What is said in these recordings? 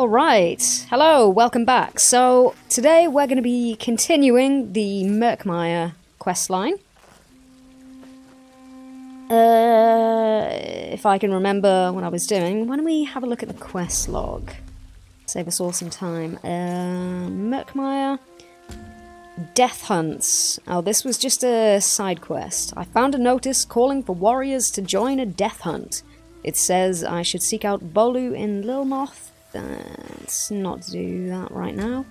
Alright, hello, welcome back. So, today we're going to be continuing the Murkmire questline. If I can remember what I was doing, why don't we have a look at the quest log? Save us all some time. Murkmire. Death hunts. Oh, this was just a side quest. I found a notice calling for warriors to join a death hunt. It says I should seek out Bolu in Lilmoth. Let's not do that right now.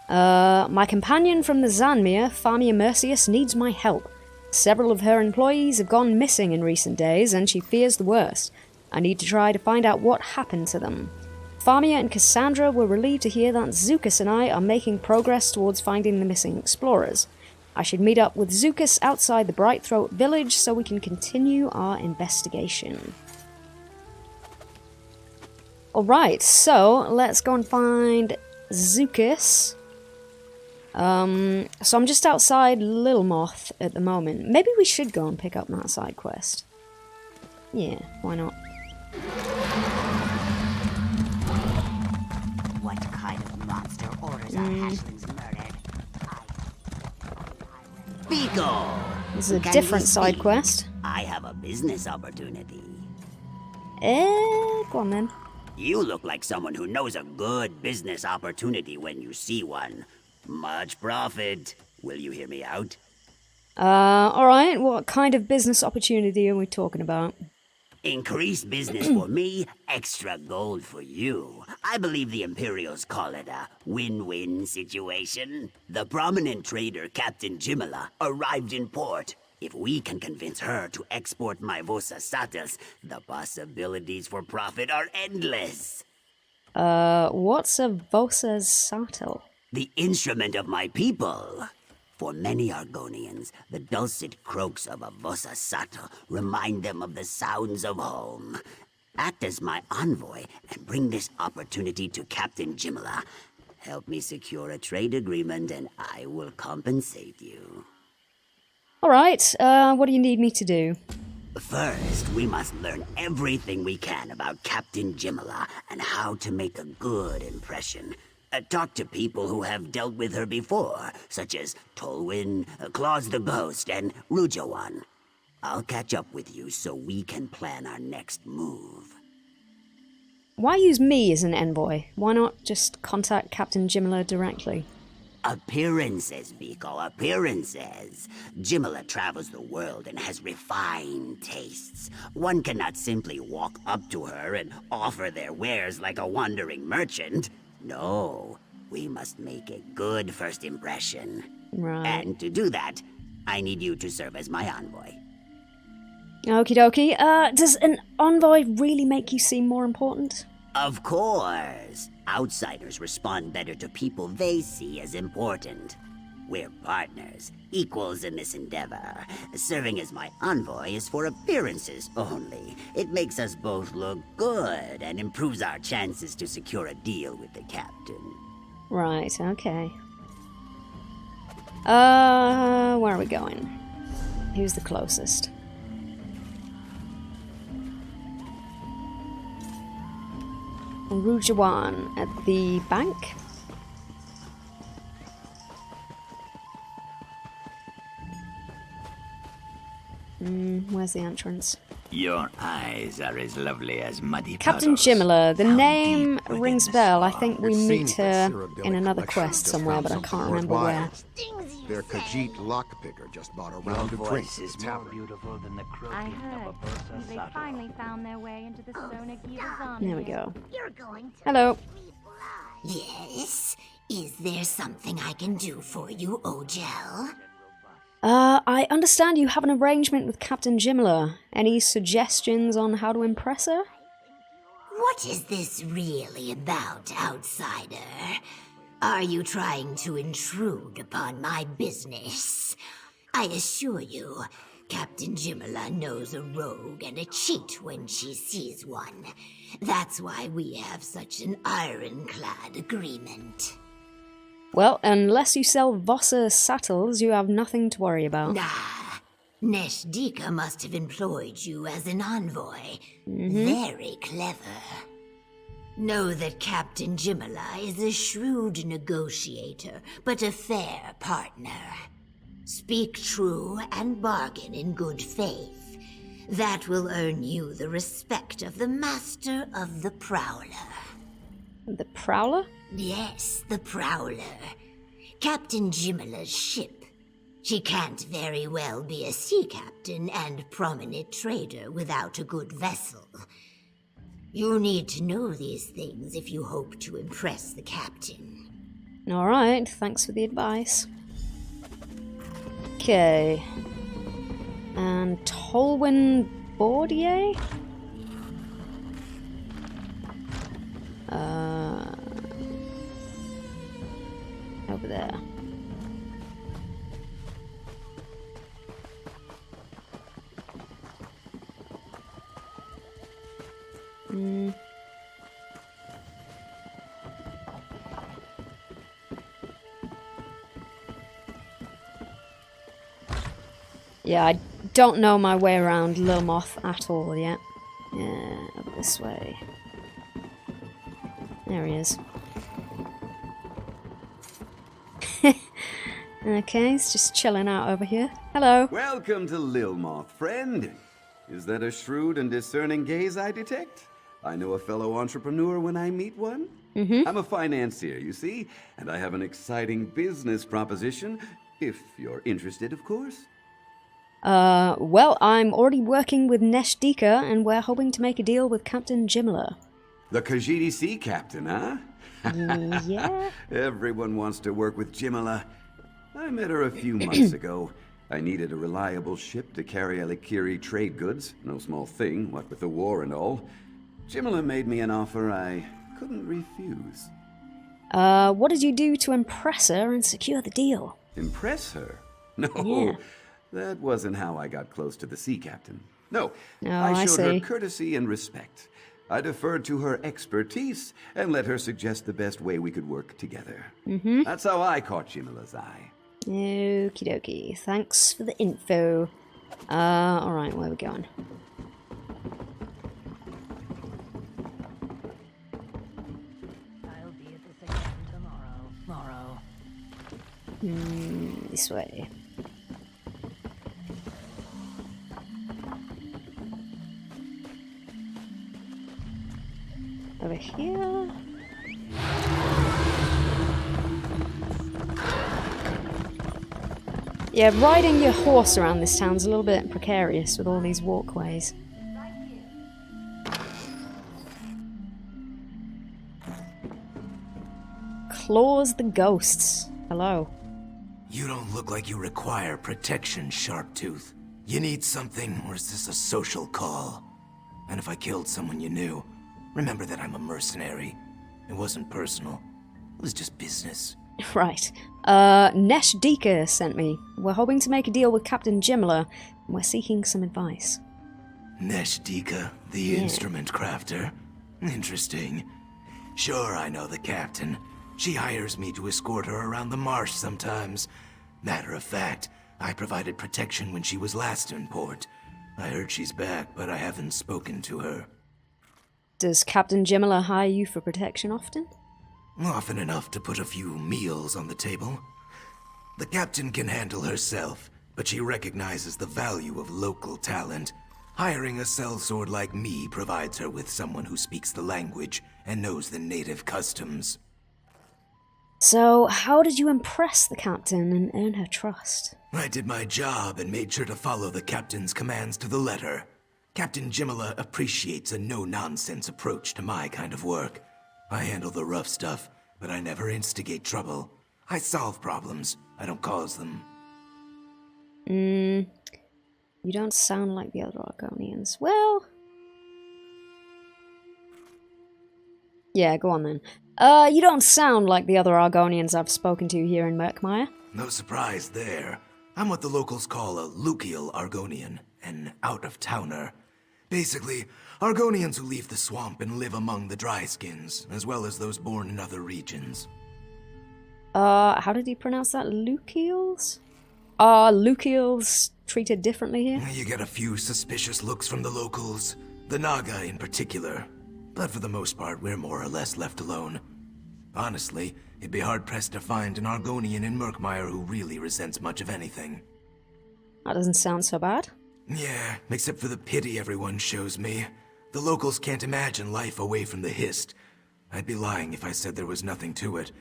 My companion from the Zanmir, Famia Mercius, needs my help. Several of her employees have gone missing in recent days, and she fears the worst. I need to try to find out what happened to them. Famia and Cassandra were relieved to hear that Zucus and I are making progress towards finding the missing explorers. I should meet up with Zucus outside the Brightthroat village so we can continue our investigation. Alright, so let's go and find Zucus. So I'm just outside Lilmoth at the moment. Maybe we should go and pick up that side quest. Yeah, why not? What kind of monster orders our hatchlings murdered? Pico! This is a different side quest. I have a business opportunity. Go on then. You look like someone who knows a good business opportunity when you see one. Much profit. Will you hear me out? Alright, what kind of business opportunity are we talking about? Increased business for me, extra gold for you. I believe the Imperials call it a win-win situation. The prominent trader Captain Jimala arrived in port. If we can convince her to export my Vosa Satas, the possibilities for profit are endless. What's a Vosa Satel? The instrument of my people. For many Argonians, the dulcet croaks of a Vosa Satel remind them of the sounds of home. Act as my envoy and bring this opportunity to Captain Jimala. Help me secure a trade agreement and I will compensate you. Alright, what do you need me to do? First, we must learn everything we can about Captain Jimala and how to make a good impression. Talk to people who have dealt with her before, such as Tolwyn, Claus the Ghost, and Rujawan. I'll catch up with you so we can plan our next move. Why use me as an envoy? Why not just contact Captain Jimala directly? Appearances, Biko, appearances. Jimala travels the world and has refined tastes. One cannot simply walk up to her and offer their wares like a wandering merchant. No, we must make a good first impression. Right. And to do that, I need you to serve as my envoy. Okie dokie. Does an envoy really make you seem more important? Of course. Outsiders respond better to people they see as important. We're partners, equals in this endeavor. Serving as my envoy is for appearances only. It makes us both look good and improves our chances to secure a deal with the captain. Right, okay. Where are we going? Who's the closest? Rujawan at the bank. Where's the entrance? Your eyes are as lovely as muddy Captain puddles. Jimala. The How name deep within rings a the bell. I swamp. think we It meet seems that her Cyrodiilic in another collection quest just somewhere, found but I something can't remember worthwhile. where. Their Khajiit lockpicker just bought a Your round of drinks voice at is the more tavern. beautiful than the I croaking heard. of a Bursa They Sato. finally found their way into the Sona Givazan. There we go. You're going to Hello. Yes? Is there something I can do for you, Ojel? I understand you have an arrangement with Captain Jimala. Any suggestions on how to impress her? What is this really about, outsider? Are you trying to intrude upon my business? I assure you, Captain Jimala knows a rogue and a cheat when she sees one. That's why we have such an ironclad agreement. Well, unless you sell Vossa sattles, you have nothing to worry about. Ah, Neshdika must have employed you as an envoy. Very clever. Know that Captain Jimala is a shrewd negotiator, but a fair partner. Speak true and bargain in good faith. That will earn you the respect of the Master of the Prowler. The Prowler? Yes, the Prowler. Captain Jimala's ship. She can't very well be a sea captain and prominent trader without a good vessel. You need to know these things if you hope to impress the captain. Alright, thanks for the advice. Okay. And Tolwyn Bordier? Over there. Yeah, I don't know my way around Lil Moth at all yet. Yeah, over this way. There he is. Okay, he's just chilling out over here. Hello. Welcome to Lil Moth, friend. Is that a shrewd and discerning gaze I detect? I know a fellow entrepreneur when I meet one. I'm a financier, you see, and I have an exciting business proposition, if you're interested, of course. Well, I'm already working with Neshdika, and we're hoping to make a deal with Captain Jimla. The Khajiit Sea Captain, huh? Yeah? Everyone wants to work with Jimala. I met her a few months ago. I needed a reliable ship to carry Alikiri trade goods. No small thing, what with the war and all. Jimala made me an offer I couldn't refuse. What did you do to impress her and secure the deal? Impress her? No, Yeah. that wasn't how I got close to the sea captain. No, Oh, I I showed her see. courtesy and respect. I deferred to her expertise and let her suggest the best way we could work together. That's how I caught Jimala's eye. Okie dokie. Thanks for the info. Alright, where are we going? I'll be at this again tomorrow. This way. Over here. Yeah, riding your horse around this town's a little bit precarious with all these walkways. Claws the ghosts. Hello. You don't look like you require protection, Sharptooth. You need something, or is this a social call? And if I killed someone you knew, remember that I'm a mercenary. It wasn't personal. It was just business. Right. Neshdika sent me. We're hoping to make a deal with Captain Jimla, and we're seeking some advice. Neshdika, the instrument crafter. Interesting. Sure, I know the captain. She hires me to escort her around the marsh sometimes. Matter of fact, I provided protection when she was last in port. I heard she's back, but I haven't spoken to her. Does Captain Jimla hire you for protection often? Often enough to put a few meals on the table. The captain can handle herself, but she recognizes the value of local talent. Hiring a sellsword like me provides her with someone who speaks the language and knows the native customs. So, how did you impress the captain and earn her trust? I did my job and made sure to follow the captain's commands to the letter. Captain Jimala appreciates a no-nonsense approach to my kind of work. I handle the rough stuff, but I never instigate trouble. I solve problems, I don't cause them. You don't sound like the other Argonians. Well... yeah, go on then. You don't sound like the other Argonians I've spoken to here in Murkmire. No surprise there. I'm what the locals call a Lucial Argonian, an out-of-towner. Basically, Argonians who leave the swamp and live among the dryskins, as well as those born in other regions. How did you pronounce that? Lucials? Are Lucials treated differently here? You get a few suspicious looks from the locals, the Naga in particular. but for the most part, we're more or less left alone. Honestly, it'd be hard-pressed to find an Argonian in Murkmire who really resents much of anything. That doesn't sound so bad. Yeah, except for the pity everyone shows me. The locals can't imagine life away from the Hist. I'd be lying if I said there was nothing to it.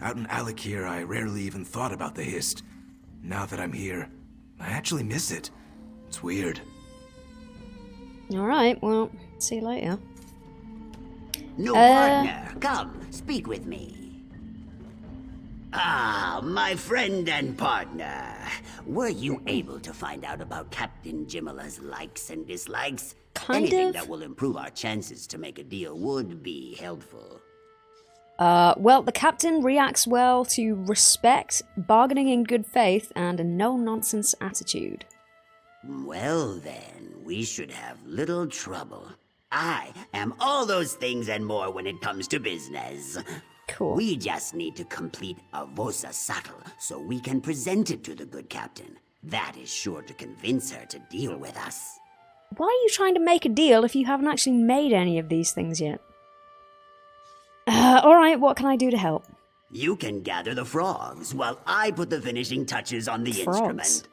Out in Alakir, I rarely even thought about the Hist. Now that I'm here, I actually miss it. It's weird. Alright, well, see you later. New partner, come, speak with me. Ah, my friend and partner. Were you able to find out about Captain Jimila's likes and dislikes? Anything that will improve our chances to make a deal would be helpful. Well, the captain reacts well to respect, bargaining in good faith, and a no-nonsense attitude. Well then, we should have little trouble. I am all those things and more when it comes to business. Cool. We just need to complete a Vosa Sattel so we can present it to the good captain. That is sure to convince her to deal with us. Why are you trying to make a deal if you haven't actually made any of these things yet? Alright, what can I do to help? You can gather the frogs while I put the finishing touches on the instrument.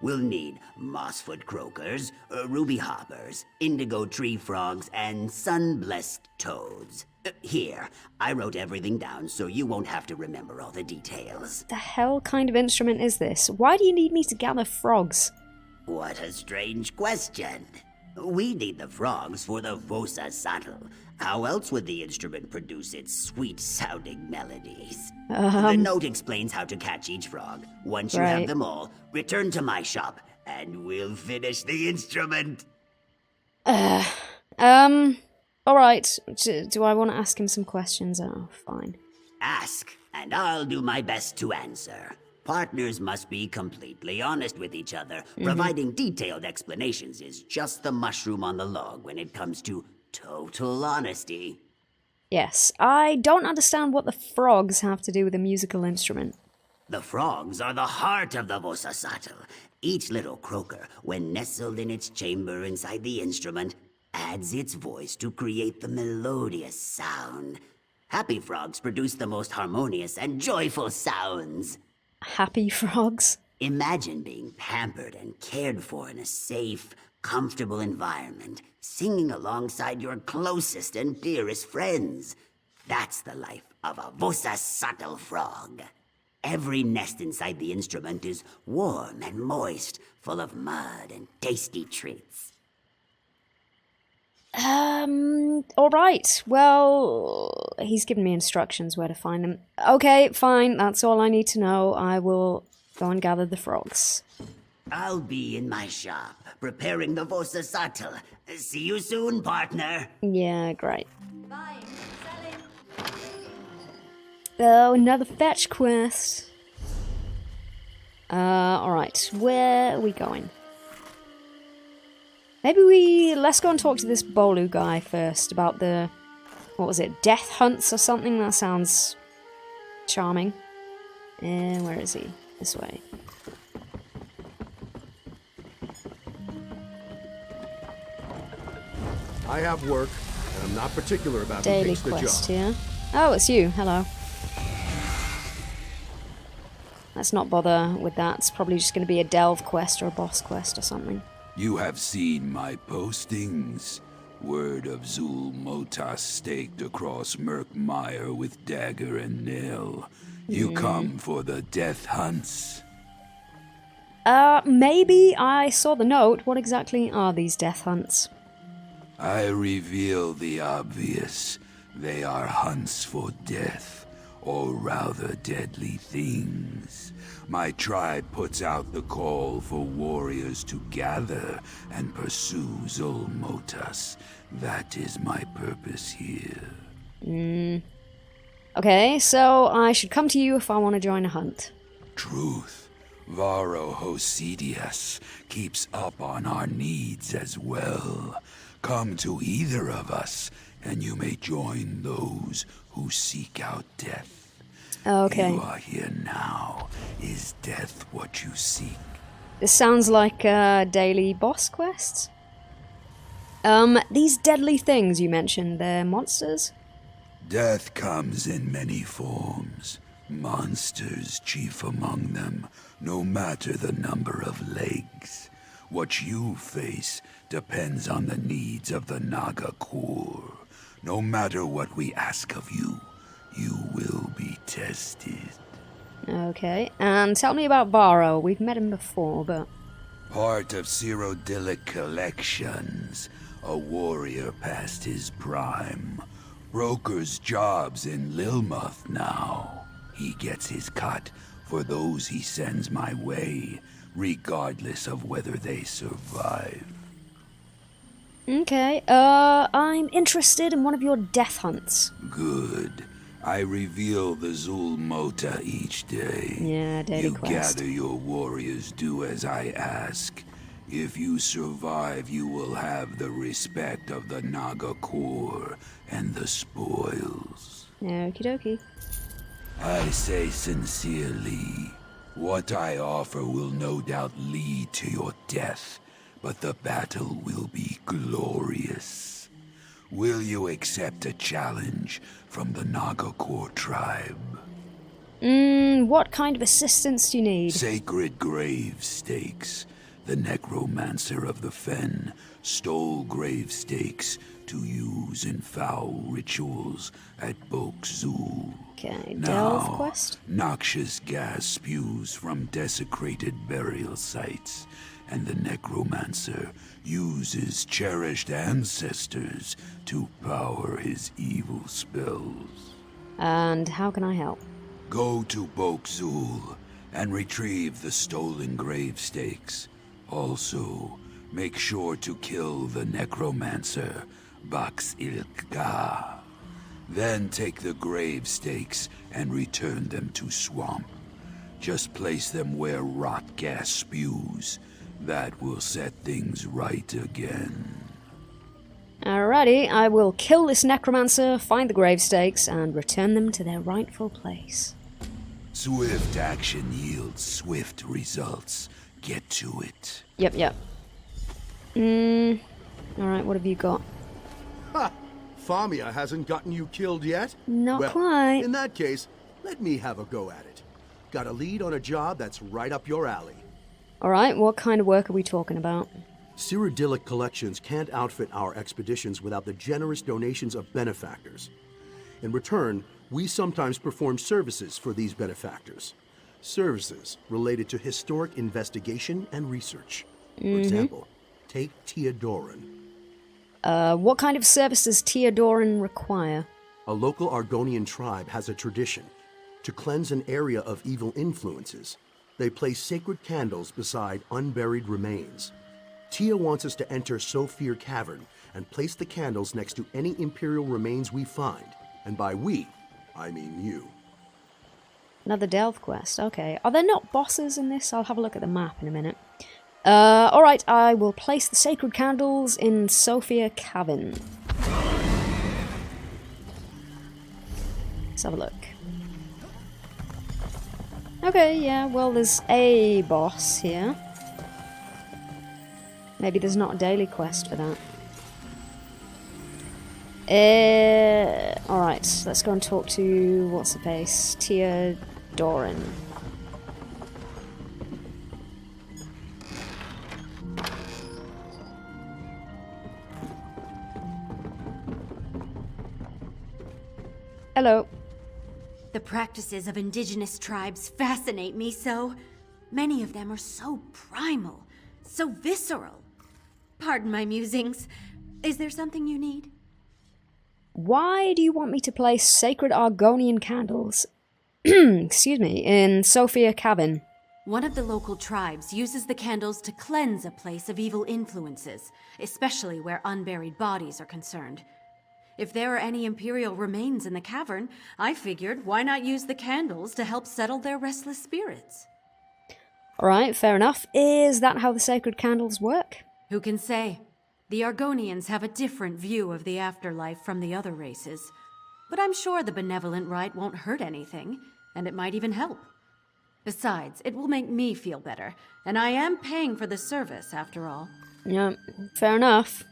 We'll need mossfoot croakers, ruby hoppers, indigo tree frogs, and sun-blessed toads. Here, I wrote everything down so you won't have to remember all the details. The hell kind of instrument is this? Why do you need me to gather frogs? What a strange question. We need the frogs for the Vosa Sattel. How else would the instrument produce its sweet-sounding melodies? The note explains how to catch each frog. Once you have them all, return to my shop, and we'll finish the instrument. Alright, do I want to ask him some questions? Oh, fine. Ask, and I'll do my best to answer. Partners must be completely honest with each other. Providing detailed explanations is just the mushroom on the log when it comes to total honesty. Yes, I don't understand what the frogs have to do with a musical instrument. The frogs are the heart of the Vosa Sattel. Each little croaker, when nestled in its chamber inside the instrument, adds its voice to create the melodious sound. Happy frogs produce the most harmonious and joyful sounds. Happy frogs? Imagine being pampered and cared for in a safe, comfortable environment, singing alongside your closest and dearest friends. That's the life of a Vosa Sattel frog. Every nest inside the instrument is warm and moist, full of mud and tasty treats. Alright, well, he's given me instructions where to find them. Okay, fine, that's all I need to know. I will go and gather the frogs. I'll be in my shop, preparing the Vosa Sattel. See you soon, partner. Yeah, great. Buying, selling. Oh, another fetch quest. Alright, where are we going? Maybe let's go and talk to this Bolu guy first about the, what was it, death hunts or something? That sounds charming. And where is he? This way. I have work, and I'm not particular about who Daily takes the quest job. here. Oh, it's you. Hello. Let's not bother with that. It's probably just going to be a delve quest or a boss quest or something. You have seen my postings. Word of Zul Motas staked across Murkmire with dagger and nail. You come for the death hunts? Maybe I saw the note. What exactly are these death hunts? I reveal the obvious. They are hunts for death, or rather deadly things. My tribe puts out the call for warriors to gather and pursue Zulmotas. That is my purpose here. Okay, so I should come to you if I want to join a hunt. Truth. Varo Hosidius keeps up on our needs as well. Come to either of us, and you may join those who seek out death. Okay. You are here now. Is death what you seek? This sounds like daily boss quests. These deadly things you mentioned, they're monsters? Death comes in many forms. Monsters chief among them, no matter the number of legs. What you face depends on the needs of the Naga core. No matter what we ask of you, you will be tested. Okay, and tell me about Varro. We've met him before, but... Part of Cyrodiilic collections, a warrior past his prime. Broker's jobs in Lilmuth now. He gets his cut for those he sends my way, regardless of whether they survive. Okay, I'm interested in one of your death hunts. Good. I reveal the Zul Mota each day. Yeah, daily You quest. gather your warriors, do as I ask. If you survive, you will have the respect of the Naga core and the spoils. Okie dokie. I say sincerely, what I offer will no doubt lead to your death, but the battle will be glorious. Will you accept a challenge from the Naga core tribe? What kind of assistance do you need? Sacred grave stakes. The necromancer of the Fen stole grave stakes to use in foul rituals at Bok Zul. Okay, Now, delve quest? noxious gas spews from desecrated burial sites, and the necromancer uses cherished ancestors to power his evil spells. And how can I help? Go to Bok Zul and retrieve the stolen grave stakes. Also, make sure to kill the necromancer, Bax Ilka. Then take the grave stakes and return them to Swamp. Just place them where rot gas spews. That will set things right again. Alrighty, I will kill this necromancer, find the grave stakes, and return them to their rightful place. Swift action yields swift results. Get to it. Yep. Alright, what have you got? Ha! Famia hasn't gotten you killed yet? Not Well, quite. in that case, let me have a go at it. Got a lead on a job that's right up your alley. Alright, what kind of work are we talking about? Cyrodiilic collections can't outfit our expeditions without the generous donations of benefactors. In return, we sometimes perform services for these benefactors. Services related to historic investigation and research. For example, take Teodoran. What kind of service does Teodoran require? A local Argonian tribe has a tradition. To cleanse an area of evil influences, they place sacred candles beside unburied remains. Tia wants us to enter Sophir Cavern and place the candles next to any Imperial remains we find. And by we, I mean you. Another delve quest, okay. Are there not bosses in this? I'll have a look at the map in a minute. Alright, I will place the sacred candles in Sophia Cavern. Let's have a look. Okay, yeah, well, there's a boss here. Maybe there's not a daily quest for that. Alright, let's go and talk to, what's the face? Teodoran. Hello. The practices of indigenous tribes fascinate me so. Many of them are so primal, so visceral. Pardon my musings. Is there something you need? Why do you want me to place sacred Argonian candles, excuse me, in Sophia Cavern? One of the local tribes uses the candles to cleanse a place of evil influences, especially where unburied bodies are concerned. If there are any Imperial remains in the cavern, I figured why not use the candles to help settle their restless spirits? Alright, fair enough. Is that how the sacred candles work? Who can say? The Argonians have a different view of the afterlife from the other races. But I'm sure the benevolent rite won't hurt anything, and it might even help. Besides, it will make me feel better, and I am paying for the service after all. Yeah, fair enough.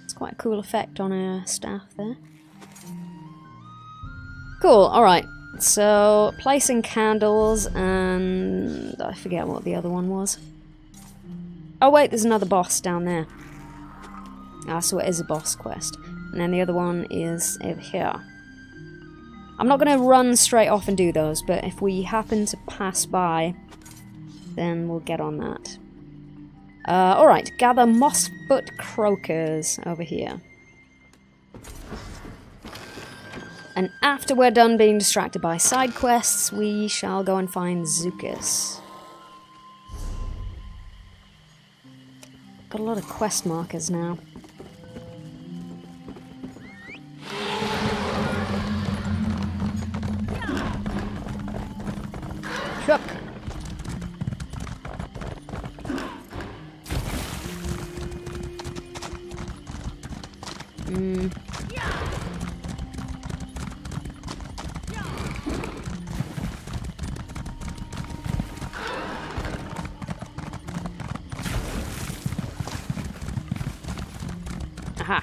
It's quite a cool effect on our staff there. Cool, alright. So, placing candles and... I forget what the other one was. Oh wait, there's another boss down there. Ah, so it is a boss quest. And then the other one is over here. I'm not going to run straight off and do those, but if we happen to pass by, then we'll get on that. Alright, gather mossfoot croakers over here. And after we're done being distracted by side quests, we shall go and find Zukas. Got a lot of quest markers now. Chuck. Aha.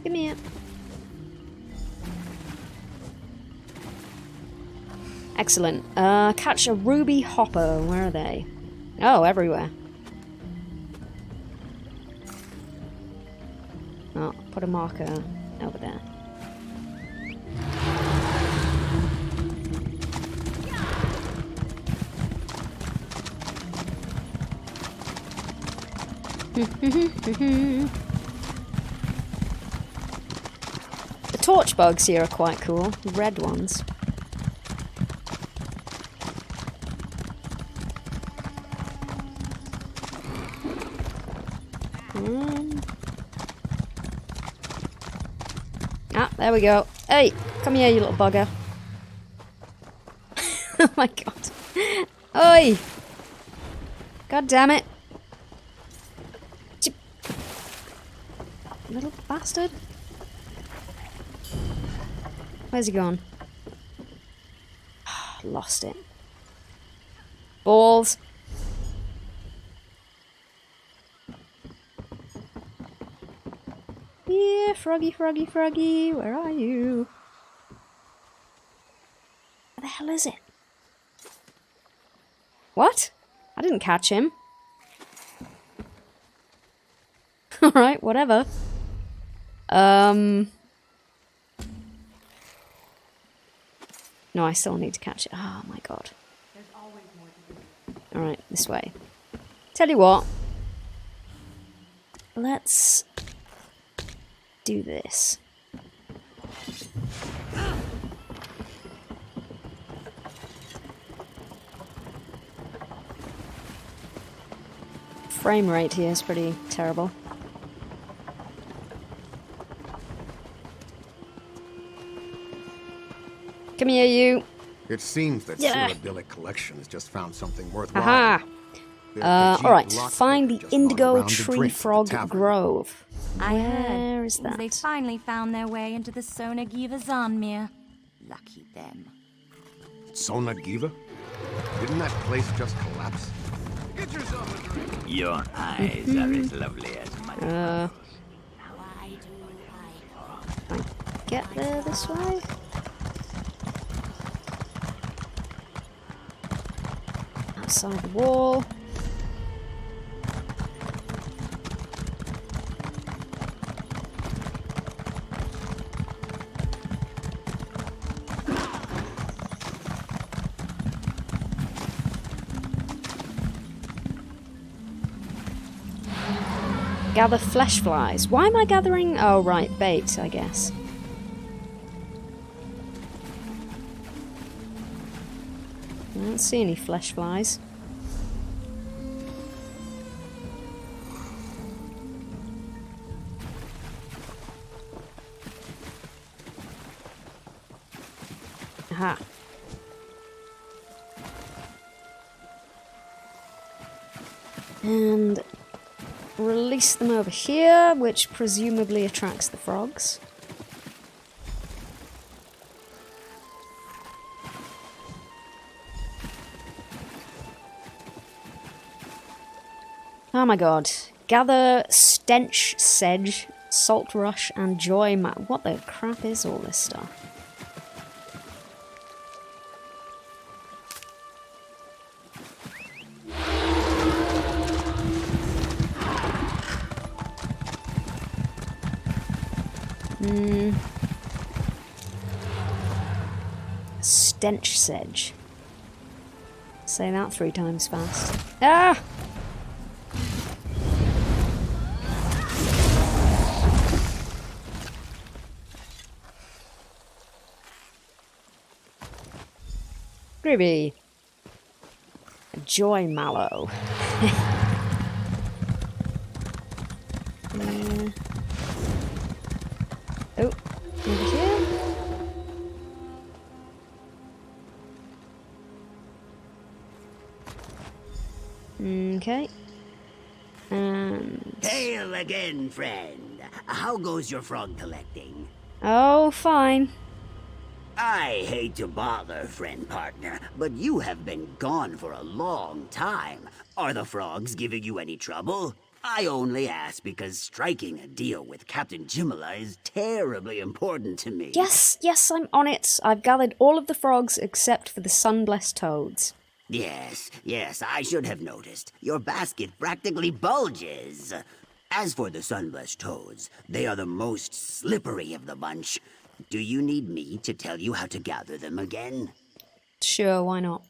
Give me it. Excellent. Catch a ruby hopper. Where are they? Oh, everywhere. Oh, put a marker over there. The torch bugs here are quite cool. The red ones. Ah, there we go. Hey, come here, you little bugger. Oh my god. Oi! God damn it. Little bastard. Where's he gone? Lost it. Balls. Yeah, Froggy, Froggy, Froggy, where are you? Where the hell is it? What? I didn't catch him. Alright, whatever. No, I still need to catch it. Oh my god. Alright, this way. Tell you what. Let's do this. Frame rate here is pretty terrible. Come here, you. It seems that Cyrodiilic Collection has just found something worthwhile. Aha! Alright, locksmith find the just not Indigo around to Tree drink at the Frog tavern. Grove. I Where heard. is that? They finally found their way into the Sonagiva Zanmir. Lucky them. Sonagiva? Didn't that place just collapse? Get yourself a drink. Your eyes are as lovely as mine. Get there this way? Outside the wall. Gather flesh flies. Why am I gathering? Oh, right, bait, I guess. I don't see any flesh flies. Aha. And release them over here, which presumably attracts the frogs. Oh my god. Gather stench sedge, salt rush, and joy What the crap is all this stuff? Stench sedge. Say that 3 times fast. Ah! Groovy. Joy mallow. Oh, over here. Okay. And... Hail again, friend. How goes your frog collecting? Oh, fine. I hate to bother, friend partner, but you have been gone for a long time. Are the frogs giving you any trouble? I only ask because striking a deal with Captain Jimala is terribly important to me. Yes, I'm on it. I've gathered all of the frogs except for the sun-blessed toads. Yes, I should have noticed. Your basket practically bulges. As for the sunblessed toads, they are the most slippery of the bunch. Do you need me to tell you how to gather them again? Sure, why not?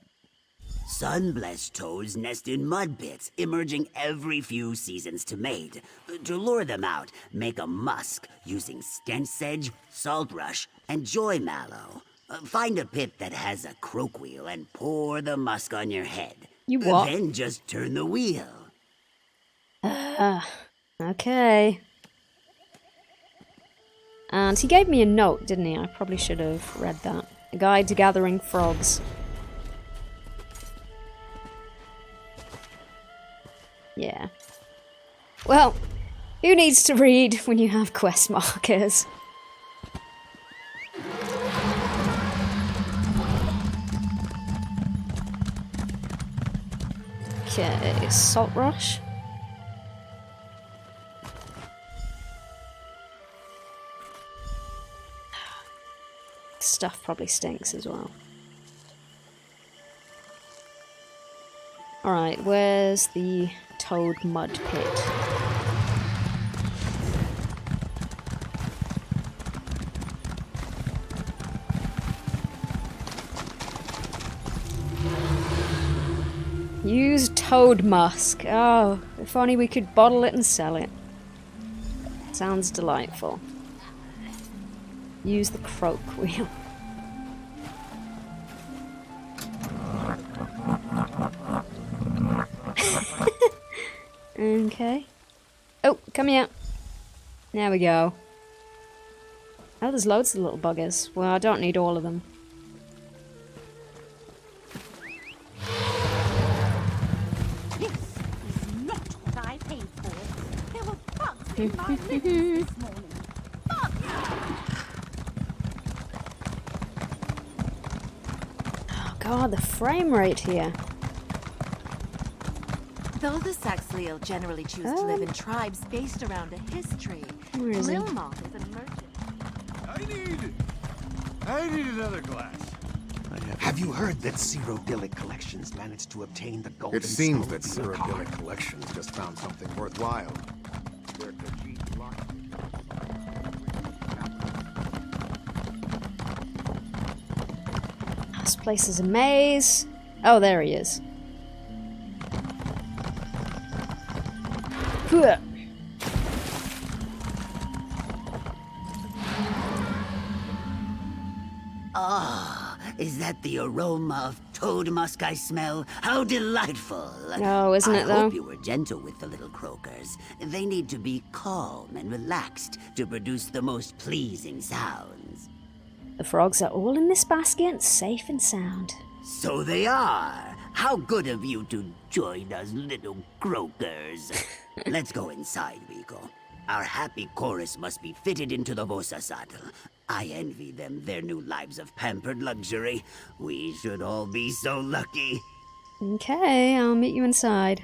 Sunblessed toads nest in mud pits, emerging every few seasons to mate. To lure them out, make a musk using stench sedge, salt rush, and joy mallow. Find a pit that has a croak wheel and pour the musk on your head. You what? Then just turn the wheel. Okay. And he gave me a note, didn't he? I probably should have read that. A guide to gathering frogs. Yeah. Well, who needs to read when you have quest markers? Okay, salt rush. Stuff probably stinks as well. Alright, where's the toad mud pit? Use toad musk. Oh, if only we could bottle it and sell it. Sounds delightful. Use the croak wheel. Okay. Oh, come here. There we go. Oh, there's loads of little buggers. Well, I don't need all of them. This is not what I paid for. There were bugs in my living this morning. Oh god, the frame rate here. Though the Saxhleel generally choose to live in tribes based around a history, Where is he? Lilmoth is a merchant. I need another glass. Have you heard that Cyrodiilic Collections managed to obtain the golden It seems skull that from the car? Cyrodiilic Collections just found something worthwhile. This place is a maze. Oh, there he is. Huh. Ah, is that the aroma of toad musk I smell? How delightful! No, isn't it, I though? hope you were gentle with the little croakers. They need to be calm and relaxed to produce the most pleasing sounds. The frogs are all in this basket, safe and sound. So they are. How good of you to join us, little croakers. Let's go inside, Rico. Our happy chorus must be fitted into the Vosa saddle. I envy them their new lives of pampered luxury. We should all be so lucky. Okay, I'll meet you inside.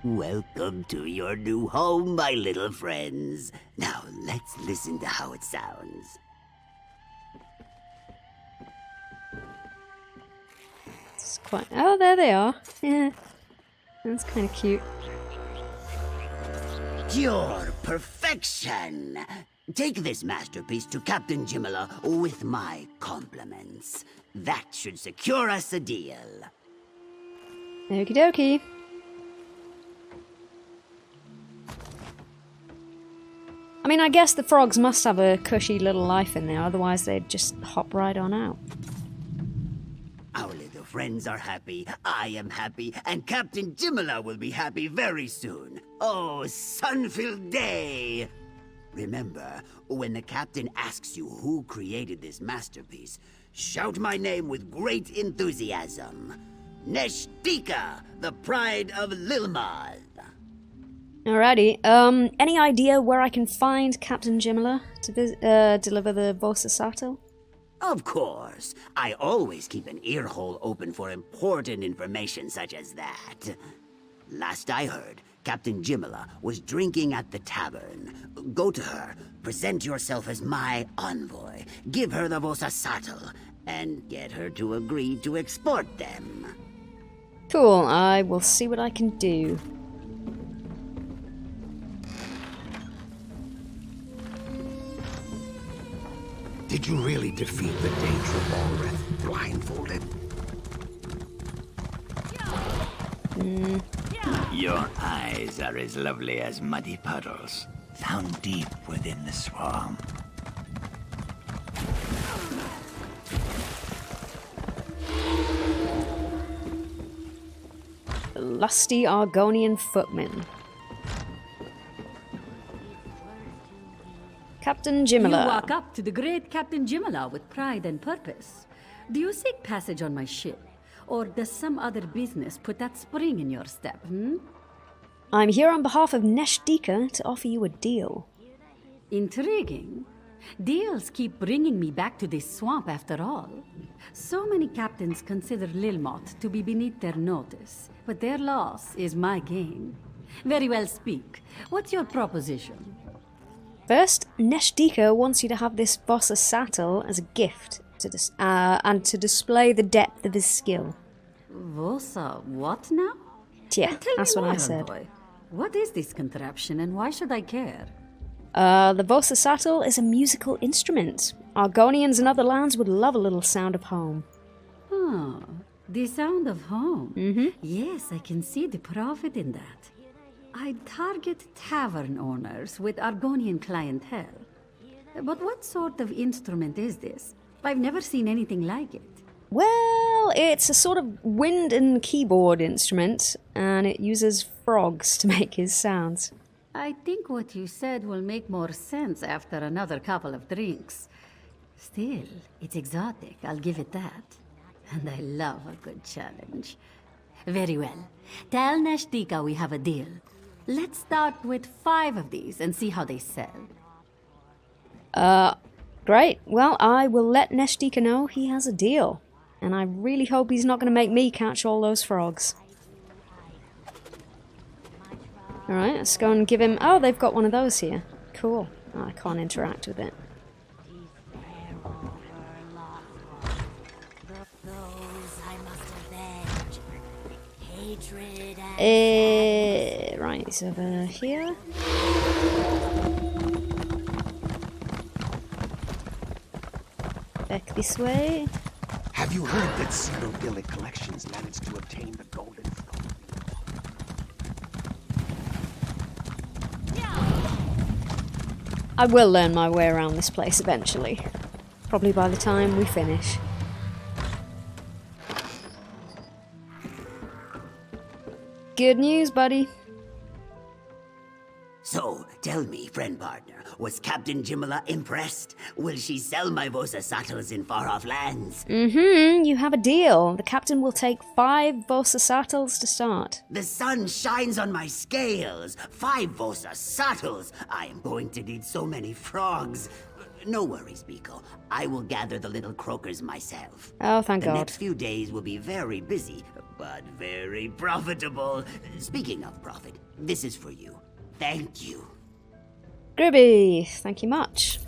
Welcome to your new home, my little friends. Now, let's listen to how it sounds. It's quite... Oh, there they are. Yeah. That's kind of cute. Pure perfection! Take this masterpiece to Captain Jimala with my compliments. That should secure us a deal. Okie dokie. I mean, I guess the frogs must have a cushy little life in there, otherwise they'd just hop right on out. Our little friends are happy, I am happy, and Captain Jimala will be happy very soon. Oh, sun-filled day! Remember, when the captain asks you who created this masterpiece, shout my name with great enthusiasm. Neshtika, the pride of Lilmad. Alrighty, any idea where I can find Captain Jimala to deliver the Vosa Sato? Of course. I always keep an ear hole open for important information such as that. Last I heard, Captain Jimala was drinking at the tavern. Go to her, present yourself as my envoy, give her the Vosa Sato, and get her to agree to export them. Cool, I will see what I can do. Did you really defeat the danger Ballreth blindfolded? Your eyes are as lovely as muddy puddles, found deep within the swamp. The lusty Argonian footman. Captain Jimala. You walk up to the great Captain Jimala with pride and purpose. Do you seek passage on my ship? Or does some other business put that spring in your step, I'm here on behalf of Neshtika to offer you a deal. Intriguing. Deals keep bringing me back to this swamp after all. So many captains consider Lilmoth to be beneath their notice, but their loss is my gain. Very well, speak. What's your proposition? First, Neshtika wants you to have this Vosa Sato as a gift and to display the depth of his skill. Vosa, what now? Yeah, that's what I said. Boy. What is this contraption and why should I care? The Vosa Sato is a musical instrument. Argonians and other lands would love a little sound of home. Oh, the sound of home. Yes, I can see the profit in that. I'd target tavern owners with Argonian clientele. But what sort of instrument is this? I've never seen anything like it. Well, it's a sort of wind and keyboard instrument, and it uses frogs to make his sounds. I think what you said will make more sense after another couple of drinks. Still, it's exotic, I'll give it that. And I love a good challenge. Very well. Tell Neshtika we have a deal. Let's start with 5 of these and see how they sell. Great. Well, I will let Neshtika know he has a deal. And I really hope he's not going to make me catch all those frogs. Alright, let's go and give him... Oh, they've got one of those here. Cool. Oh, I can't interact with it. Right, it's over here. Back this way. Have you heard that Cyrodiilic Collections managed to obtain the golden throne? I will learn my way around this place eventually. Probably by the time we finish. Good news, buddy. So, tell me, friend partner, was Captain Jimala impressed? Will she sell my Vosa Satos in far-off lands? You have a deal. The captain will take 5 Vosa Satos to start. The sun shines on my scales. 5 Vosa Satos. I am going to need so many frogs. No worries, Biko. I will gather the little croakers myself. Oh, thank The God. next few days will be very busy, but very profitable. Speaking of profit, this is for you. Thank you. Gribby, thank you much.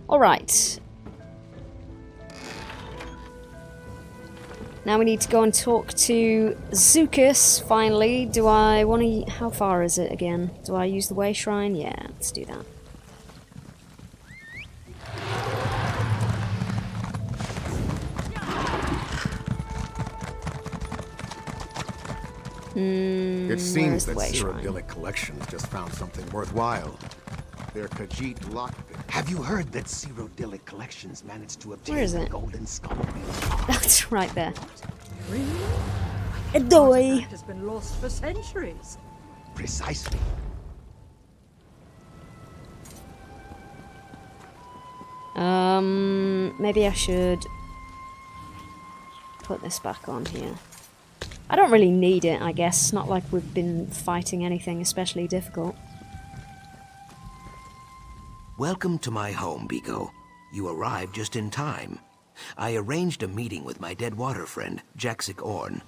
Alright. Now we need to go and talk to Zucus, finally. Do I want to... How far is it again? Do I use the way shrine? Yeah, let's do that. It seems where's the that way shrine? Cyrodiilic Collections just found something worthwhile. Their Khajiit lockpick. Have you heard that Cyrodiilic Collections managed to obtain Where is the it? golden skull? That's right there. Really? Adoy. Artifact has been lost for centuries. Precisely. Maybe I should put this back on here. I don't really need it, I guess. Not like we've been fighting anything especially difficult. Welcome to my home, Biko. You arrived just in time. I arranged a meeting with my dead water friend, Jaxic Orn.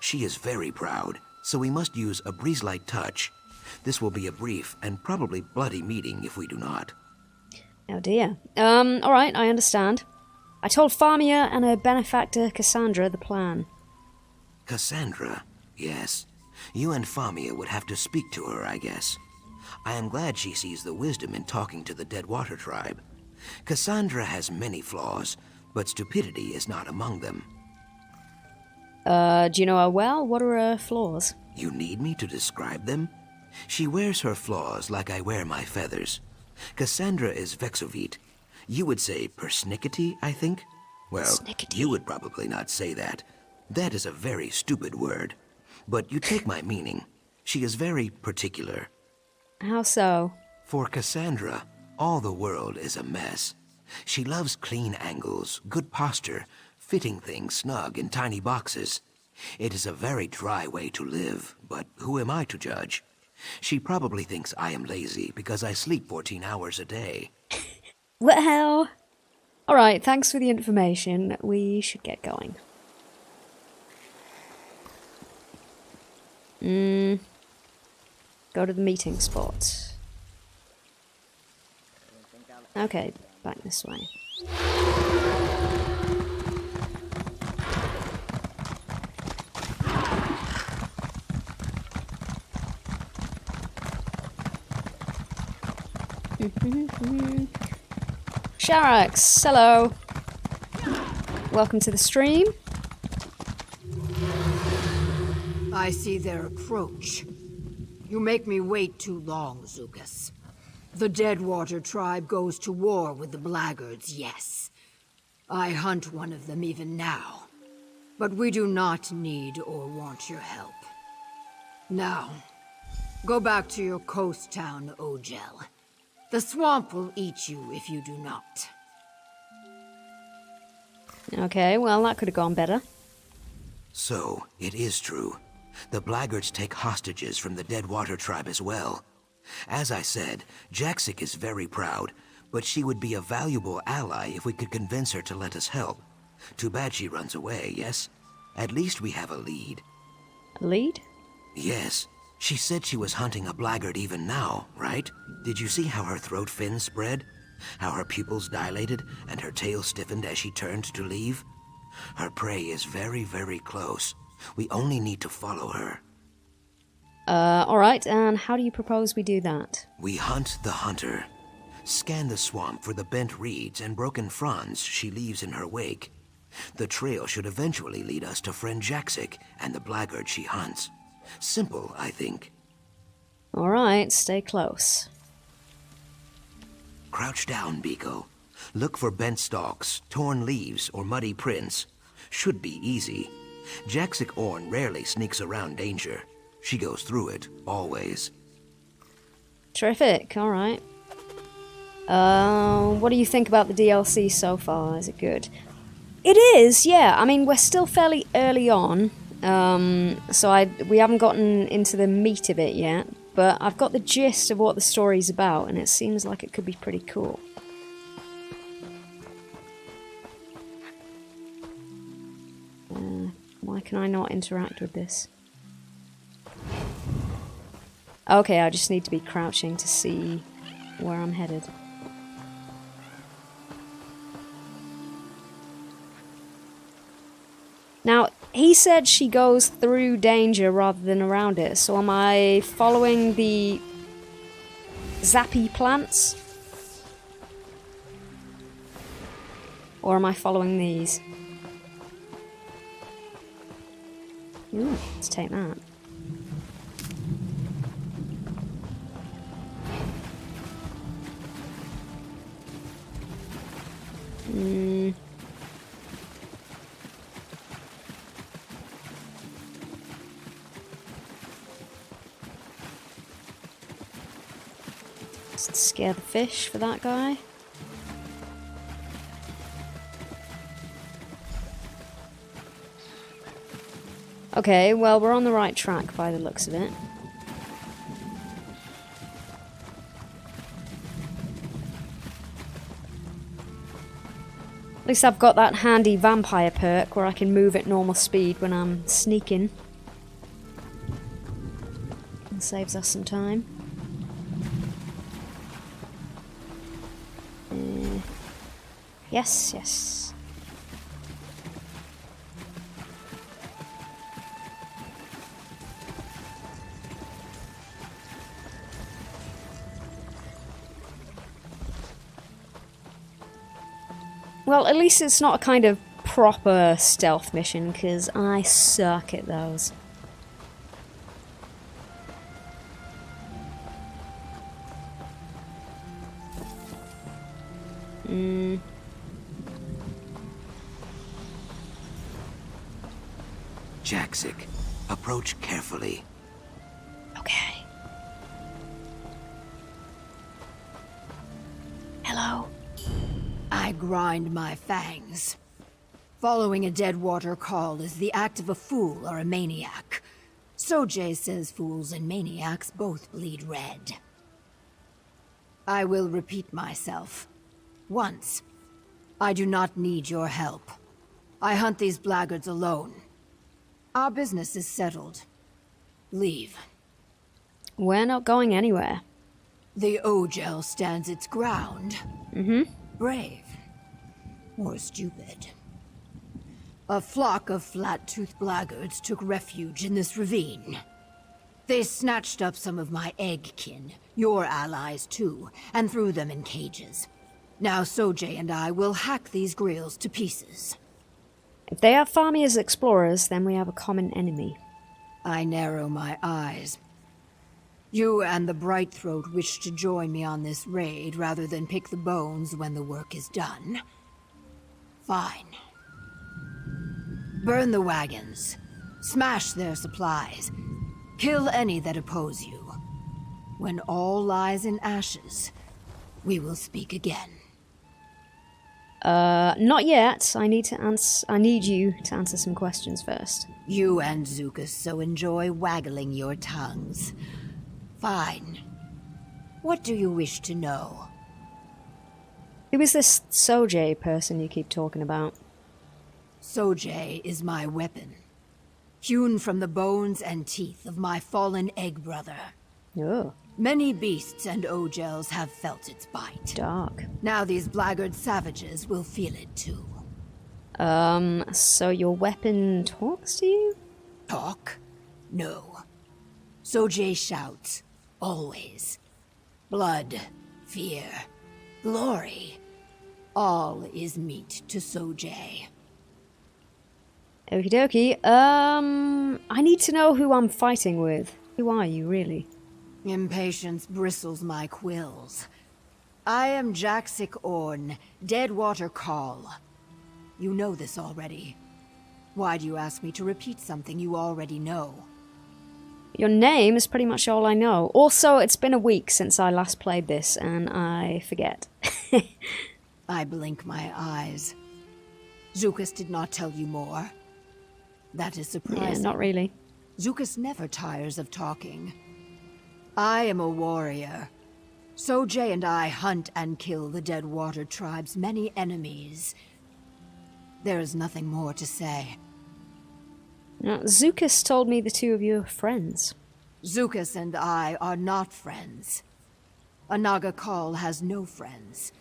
She is very proud, so we must use a breeze-like touch. This will be a brief and probably bloody meeting if we do not. Oh dear. Alright, I understand. I told Farmia and her benefactor Cassandra the plan. Cassandra? Yes. You and Famia would have to speak to her, I guess. I am glad she sees the wisdom in talking to the Deadwater tribe. Cassandra has many flaws, but stupidity is not among them. Do you know her well? What are her flaws? You need me to describe them? She wears her flaws like I wear my feathers. Cassandra is Vexovite. You would say persnickety, I think? Well, you would probably not say that. That is a very stupid word. But you take my meaning. She is very particular. How so? For Cassandra, all the world is a mess. She loves clean angles, good posture, fitting things snug in tiny boxes. It is a very dry way to live, but who am I to judge? She probably thinks I am lazy because I sleep 14 hours a day. Well, alright, thanks for the information. We should get going. Go to the meeting spot. Okay, back this way. Sharax, hello. Welcome to the stream. I see their approach. You make me wait too long, Zucus. The Deadwater tribe goes to war with the Blackguards, yes. I hunt one of them even now. But we do not need or want your help. Now, go back to your coast town, Ogel. The swamp will eat you if you do not. Okay, well, that could have gone better. So, it is true. The Blackguards take hostages from the Deadwater tribe as well. As I said, Jaxic is very proud, but she would be a valuable ally if we could convince her to let us help. Too bad she runs away, yes? At least we have a lead. A lead? Yes. She said she was hunting a Blackguard even now, right? Did you see how her throat fins spread? How her pupils dilated and her tail stiffened as she turned to leave? Her prey is very, very close. We only need to follow her. Alright, and how do you propose we do that? We hunt the hunter. Scan the swamp for the bent reeds and broken fronds she leaves in her wake. The trail should eventually lead us to friend Jaxic and the Blackguard she hunts. Simple, I think. Alright, stay close. Crouch down, Biko. Look for bent stalks, torn leaves, or muddy prints. Should be easy. Jaxic Orn rarely sneaks around danger. She goes through it, always. Terrific, alright. What do you think about the DLC so far? Is it good? It is, yeah. I mean, we're still fairly early on, so we haven't gotten into the meat of it yet. but I've got the gist of what the story's about, and it seems like it could be pretty cool. Why can I not interact with this? Okay, I just need to be crouching to see where I'm headed. Now, he said she goes through danger rather than around it, so am I following the zappy plants? Or am I following these? Ooh, let's take that. Just scare the fish for that guy. Okay, well, we're on the right track by the looks of it. At least I've got that handy vampire perk where I can move at normal speed when I'm sneaking. It saves us some time. Yes, yes. Well, at least it's not a kind of proper stealth mission, because I suck at those. Jaxic, approach carefully. Okay. Hello. I grind my fangs. Following a Deadwater call is the act of a fool or a maniac. Sojay says fools and maniacs both bleed red. I will repeat myself. Once. I do not need your help. I hunt these blackguards alone. Our business is settled. Leave. We're not going anywhere. The Ogel stands its ground. Brave. Or stupid. A flock of flat-toothed blackguards took refuge in this ravine. They snatched up some of my egg-kin, your allies too, and threw them in cages. Now Sojay and I will hack these grills to pieces. If they are farmers explorers, then we have a common enemy. I narrow my eyes. You and the Brightthroat wish to join me on this raid rather than pick the bones when the work is done. Fine. Burn the wagons. Smash their supplies. Kill any that oppose you. When all lies in ashes, we will speak again. Not yet. I need you to answer some questions first. You and Zukas so enjoy waggling your tongues. Fine. What do you wish to know? Who is this Sojay person you keep talking about? Sojay is my weapon. Hewn from the bones and teeth of my fallen egg brother. Oh. Many beasts and Ogels have felt its bite. Dark. Now these blackguard savages will feel it too. So your weapon talks to you? Talk? No. Sojay shouts. Always. Blood, fear, glory. All is meat to Sojay. Okie dokie. I need to know who I'm fighting with. Who are you, really? Impatience bristles my quills. I am Jaxic Orn, Deadwater Call. You know this already. Why do you ask me to repeat something you already know? Your name is pretty much all I know. Also, it's been a week since I last played this, and I forget. I blink my eyes. Zukas did not tell you more. That is surprising. Yeah, not really. Zukas never tires of talking. I am a warrior. Sojay and I hunt and kill the Deadwater tribe's many enemies. There is nothing more to say. Now, Zukas told me the two of you are friends. Zukas and I are not friends. A Naga Call has no friends.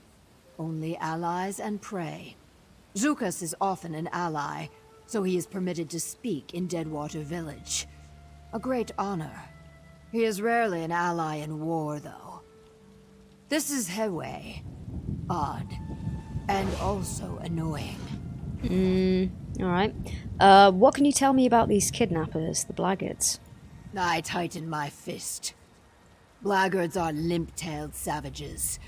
Only allies and prey. Zukas is often an ally, so he is permitted to speak in Deadwater Village. A great honor. He is rarely an ally in war, though. This is Hewe. Odd. And also annoying. Alright. What can you tell me about these kidnappers, the blackguards? I tighten my fist. Blackguards are limp-tailed savages.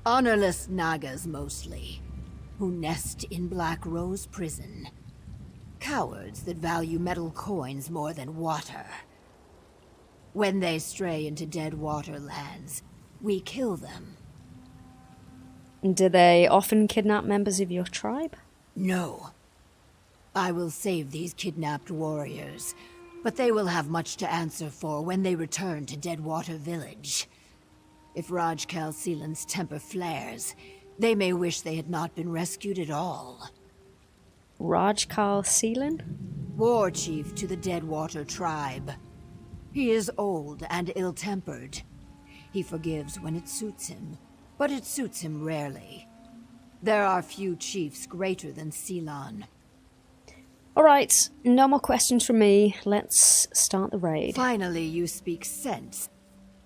Honorless Nagas, mostly. Who nest in Black Rose Prison. Cowards that value metal coins more than water. When they stray into Deadwater lands, we kill them. Do they often kidnap members of your tribe? No. I will save these kidnapped warriors, but they will have much to answer for when they return to Deadwater Village. If Rajkal Seelan's temper flares, they may wish they had not been rescued at all. Rajkal Seelan? War chief to the Deadwater tribe. He is old and ill-tempered. He forgives when it suits him, but it suits him rarely. There are few chiefs greater than Seelan. Alright, no more questions from me. Let's start the raid. Finally, you speak sense.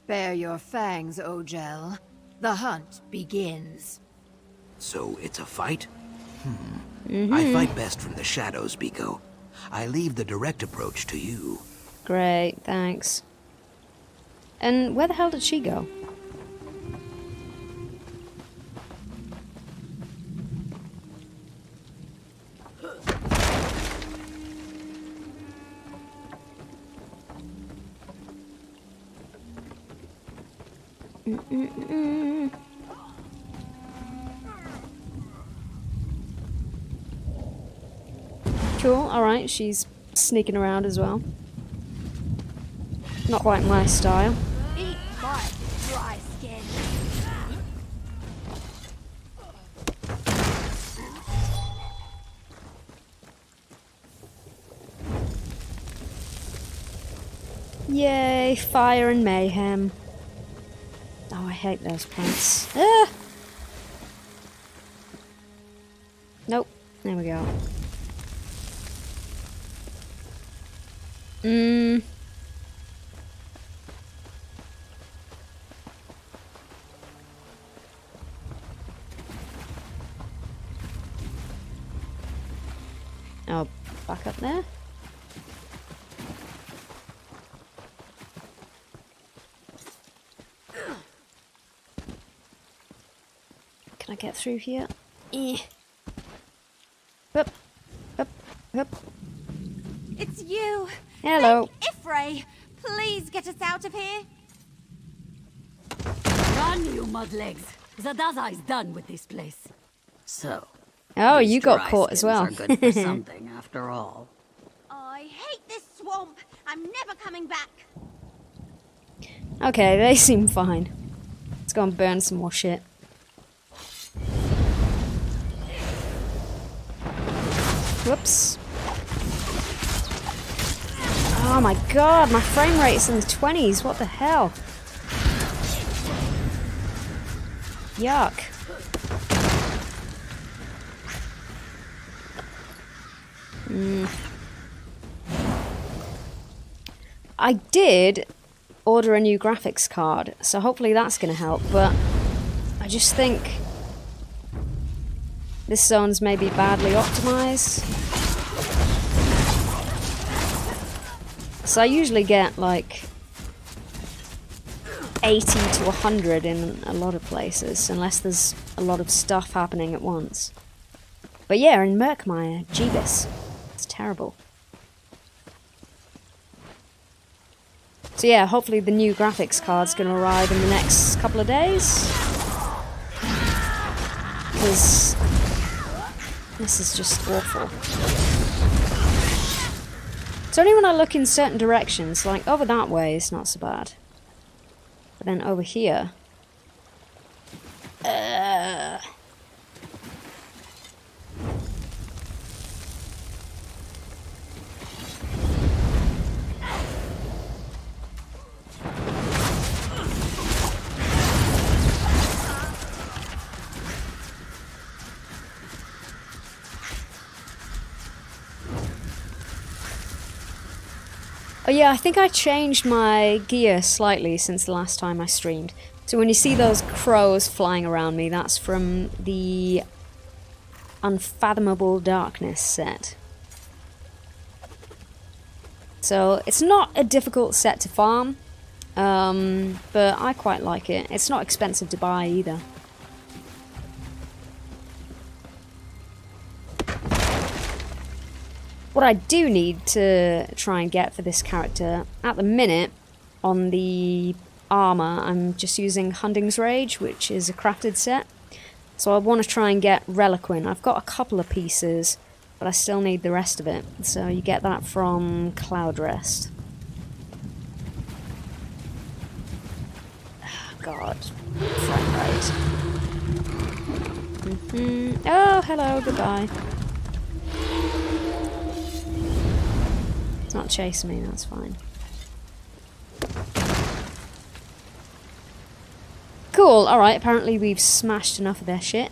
Bare your fangs, Ojel. The hunt begins. So it's a fight? I fight best from the shadows, Biko. I leave the direct approach to you. Great, thanks. And where the hell did she go? Cool, alright, she's sneaking around as well. Not quite my style. Eat my dry skin. Yay, fire and mayhem. Oh, I hate those plants. Ah! Nope, there we go. Oh, back up there. Can I get through here? Up, up, up. It's you. Hello. Ifray, please get us out of here. Run, you mudlegs. Zadaza is done with this place. So. Oh, these you got dry caught as skins well. Are good for something, after all. I hate this swamp. I'm never coming back. Okay, they seem fine. Let's go and burn some more shit. Whoops. Oh my god, my frame rate's in the 20s. What the hell? Yuck. I did order a new graphics card, so hopefully that's going to help, but I just think this zone's maybe badly optimized. So I usually get like 80 to 100 in a lot of places, unless there's a lot of stuff happening at once. But yeah, in Murkmire, Jeebus. It's terrible. So yeah, hopefully the new graphics card's going to arrive in the next couple of days. Because this is just awful. It's only when I look in certain directions, like over that way, it's not so bad. But then over here... Oh yeah, I think I changed my gear slightly since the last time I streamed. So when you see those crows flying around me, that's from the Unfathomable Darkness set. So it's not a difficult set to farm, but I quite like it. It's not expensive to buy either. What I do need to try and get for this character, at the minute, on the armor, I'm just using Hunding's Rage, which is a crafted set. So I want to try and get Reliquin. I've got a couple of pieces, but I still need the rest of it. So you get that from Cloudrest. Oh, God. Frame rate. Oh, hello, goodbye. It's not chasing me, that's fine. Cool, alright, apparently we've smashed enough of their shit.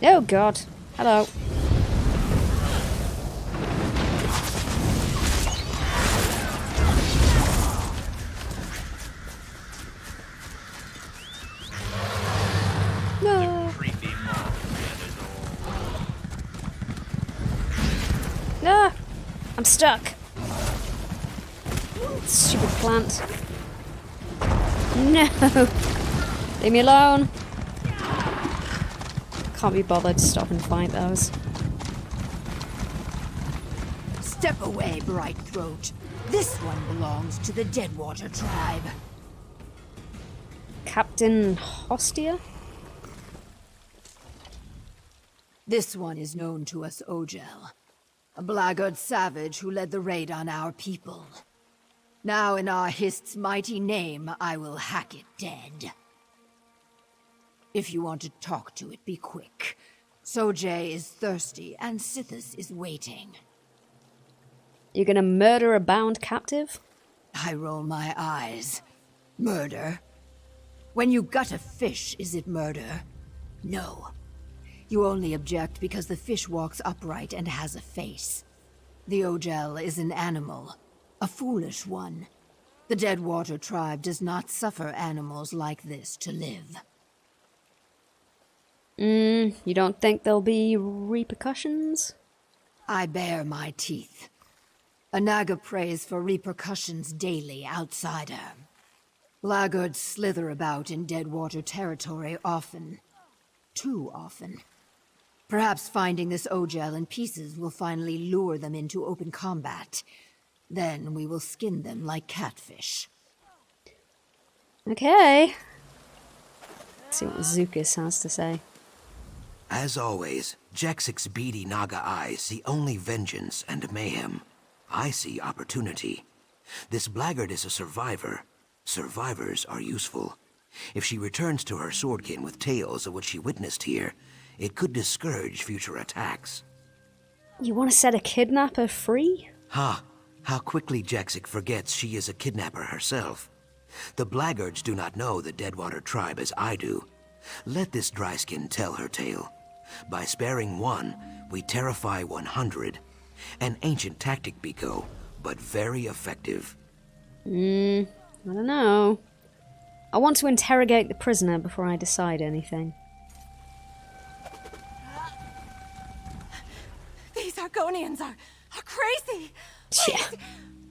Oh god, hello. No. No! I'm stuck. Stupid plant. No! Leave me alone. Can't be bothered to stop and fight those. Step away, Bright Throat. This one belongs to the Deadwater tribe. Captain Hostia? This one is known to us Ogel. A blackguard savage who led the raid on our people. Now in our Hist's mighty name, I will hack it dead. If you want to talk to it, be quick. Sojay is thirsty, and Sithis is waiting. You're gonna murder a bound captive? I roll my eyes. Murder? When you gut a fish, is it murder? No. You only object because the fish walks upright and has a face. The Ogel is an animal. A foolish one. The Deadwater tribe does not suffer animals like this to live. You don't think there'll be repercussions? I bare my teeth. A Naga prays for repercussions daily, outsider. Laggards slither about in Deadwater territory often. Too often. Perhaps finding this Ogel in pieces will finally lure them into open combat. Then we will skin them like catfish. Okay. Let's see what Zukas has to say. As always, Jexic's beady Naga eyes see only vengeance and mayhem. I see opportunity. This blackguard is a survivor. Survivors are useful. If she returns to her swordkin with tales of what she witnessed here, it could discourage future attacks. You want to set a kidnapper free? Ha! How quickly Jexic forgets she is a kidnapper herself. The blackguards do not know the Deadwater tribe as I do. Let this dryskin tell her tale. By sparing one, we terrify 100. An ancient tactic, Biko, but very effective. I don't know. I want to interrogate the prisoner before I decide anything. These Argonians are crazy! Yeah.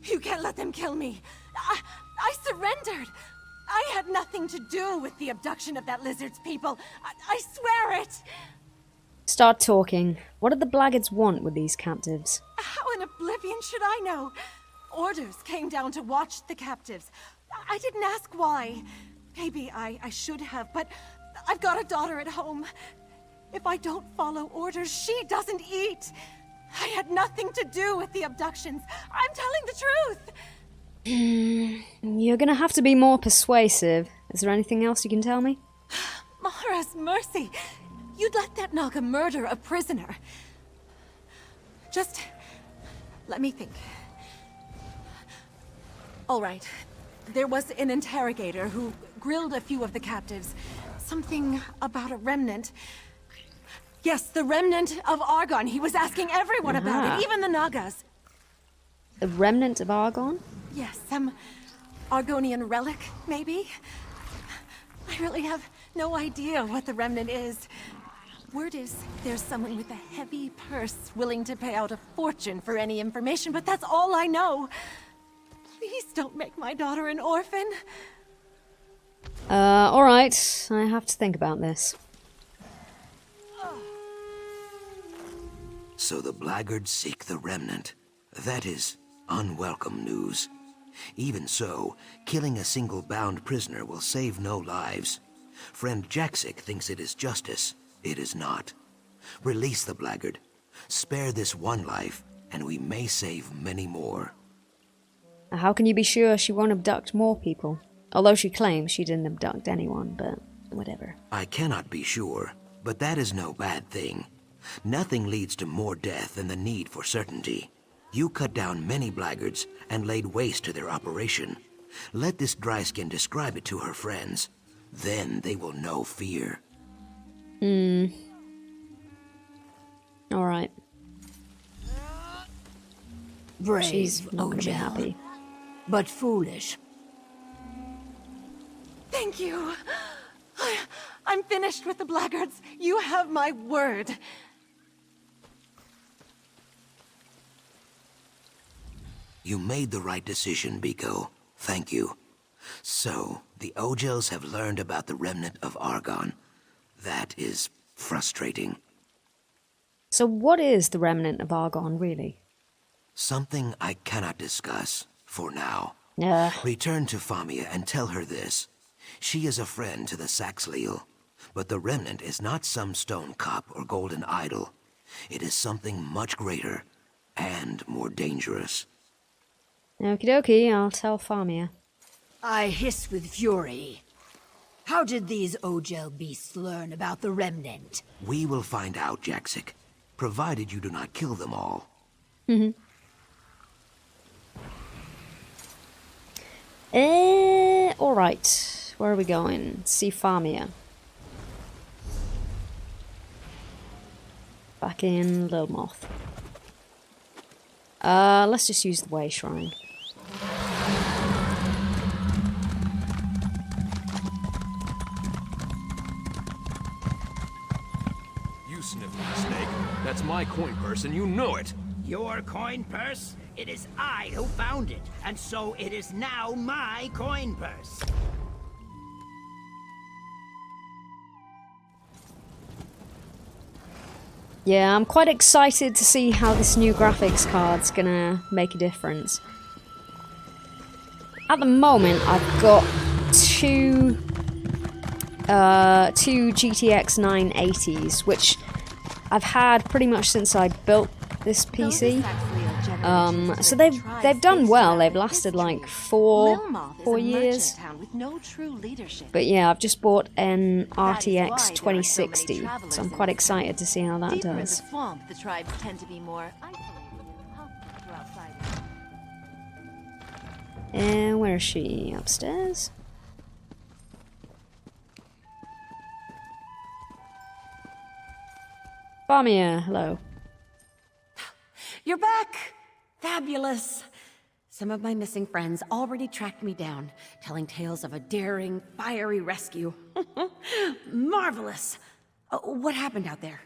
You can't let them kill me. I surrendered. I had nothing to do with the abduction of that lizard's people. I swear it. Start talking. What do the blackguards want with these captives? How in oblivion should I know? Orders came down to watch the captives. I didn't ask why. Maybe I should have, but I've got a daughter at home. If I don't follow orders, she doesn't eat. I had nothing to do with the abductions. I'm telling the truth. You're gonna have to be more persuasive. Is there anything else you can tell me? Mara's mercy! You'd let that Naga murder a prisoner. Just... let me think. All right. There was an interrogator who grilled a few of the captives. Something about a remnant. Yes, the remnant of Argon. He was asking everyone about it, even the Nagas. The remnant of Argon? Yes, some Argonian relic, maybe? I really have no idea what the remnant is. Word is there's someone with a heavy purse willing to pay out a fortune for any information, but that's all I know. Please don't make my daughter an orphan. Alright. I have to think about this. So the blackguards seek the remnant. That is unwelcome news. Even so, killing a single bound prisoner will save no lives. Friend Jaxic thinks it is justice. It is not. Release the blackguard. Spare this one life, and we may save many more. How can you be sure she won't abduct more people? Although she claims she didn't abduct anyone, but whatever. I cannot be sure, but that is no bad thing. Nothing leads to more death than the need for certainty. You cut down many blackguards and laid waste to their operation. Let this dryskin describe it to her friends. Then they will know fear. Alright. Brave, She's not gonna be happy. but foolish. Thank you. I'm finished with the blackguards. You have my word. You made the right decision, Biko. Thank you. So, the Ojels have learned about the remnant of Argon. That is frustrating. So what is the remnant of Argon, really? Something I cannot discuss, for now. Return to Famia and tell her this. She is a friend to the Saxleal, but the remnant is not some stone cup or golden idol. It is something much greater and more dangerous. Okie dokie, I'll tell Famia. I hiss with fury. How did these Ojel beasts learn about the remnant? We will find out, Jaxic, provided you do not kill them all. Alright. Where are we going? See Famia. Back in Lil Moth. Let's just use the Way Shrine. You sniffed my snake. That's my coin purse, and you know it. Your coin purse? It is I who found it, and so it is now my coin purse. Yeah, I'm quite excited to see how this new graphics card's gonna make a difference. At the moment, I've got two GTX 980s, which I've had pretty much since I built this PC. So they've done well. They've lasted like four years. But yeah, I've just bought an RTX 2060, so I'm quite excited to see how that does. The tribes tend to be more And where is she? Upstairs? Famia, hello. You're back! Fabulous! Some of my missing friends already tracked me down, telling tales of a daring, fiery rescue. Marvelous! What happened out there?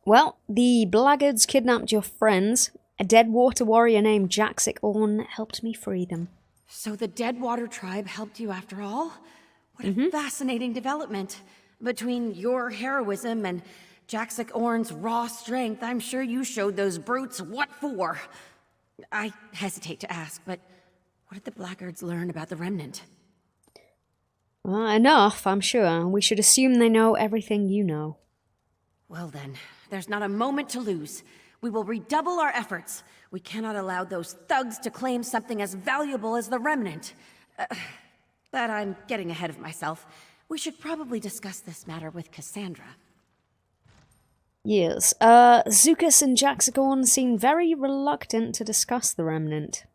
Well, the blackguards kidnapped your friends. A dead water warrior named Jaxic Orn helped me free them. So the Deadwater tribe helped you after all? What a fascinating development. Between your heroism and Jaxic Orn's raw strength, I'm sure you showed those brutes what for. I hesitate to ask, but what did the blackguards learn about the remnant? Enough, I'm sure. We should assume they know everything you know. Well then, there's not a moment to lose. We will redouble our efforts. We cannot allow those thugs to claim something as valuable as the remnant. But I'm getting ahead of myself. We should probably discuss this matter with Cassandra. Yes. Zucus and Jaxagorn seem very reluctant to discuss the remnant.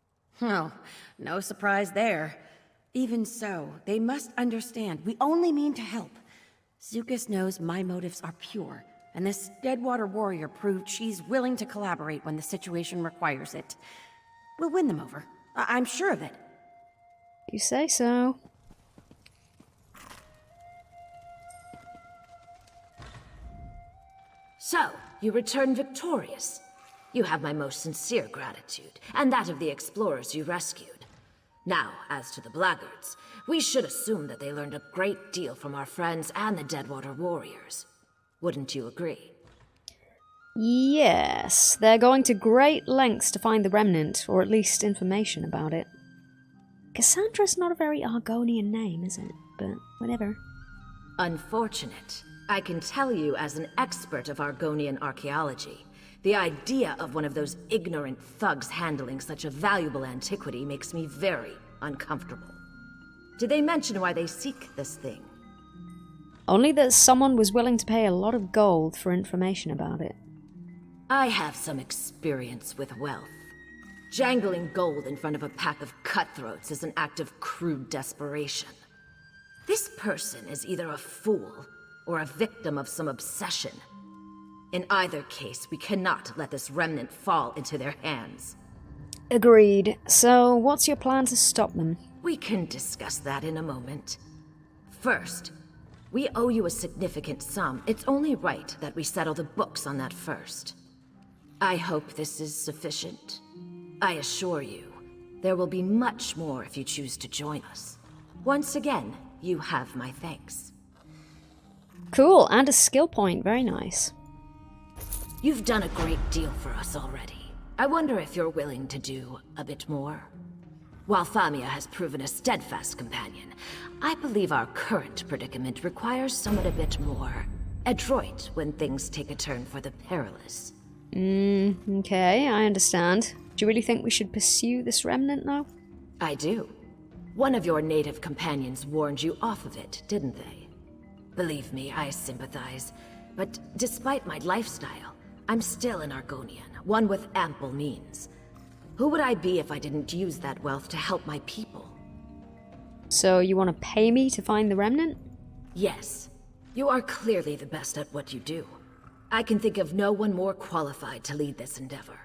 Oh, no surprise there. Even so, they must understand we only mean to help. Zucus knows my motives are pure, and this Deadwater warrior proved she's willing to collaborate when the situation requires it. We'll win them over. I'm sure of it. You say so. So, you return victorious. You have my most sincere gratitude, and that of the explorers you rescued. Now, as to the blackguards, we should assume that they learned a great deal from our friends and the Deadwater warriors. Wouldn't you agree? Yes, they're going to great lengths to find the remnant, or at least information about it. Cassandra's not a very Argonian name, is it? But whatever. Unfortunate. I can tell you as an expert of Argonian archaeology, the idea of one of those ignorant thugs handling such a valuable antiquity makes me very uncomfortable. Did they mention why they seek this thing? Only that someone was willing to pay a lot of gold for information about it. I have some experience with wealth. Jangling gold in front of a pack of cutthroats is an act of crude desperation. This person is either a fool or a victim of some obsession. In either case, we cannot let this remnant fall into their hands. Agreed. So, what's your plan to stop them? We can discuss that in a moment. First, we owe you a significant sum. It's only right that we settle the books on that first. I hope this is sufficient. I assure you, there will be much more if you choose to join us. Once again, you have my thanks. Cool, and a skill point. Very nice. You've done a great deal for us already. I wonder if you're willing to do a bit more. While Famia has proven a steadfast companion, I believe our current predicament requires someone a bit more adroit when things take a turn for the perilous. Okay, I understand. Do you really think we should pursue this remnant, though? I do. One of your native companions warned you off of it, didn't they? Believe me, I sympathize. But despite my lifestyle, I'm still an Argonian, one with ample means. Who would I be if I didn't use that wealth to help my people? So you want to pay me to find the remnant? Yes. You are clearly the best at what you do. I can think of no one more qualified to lead this endeavor.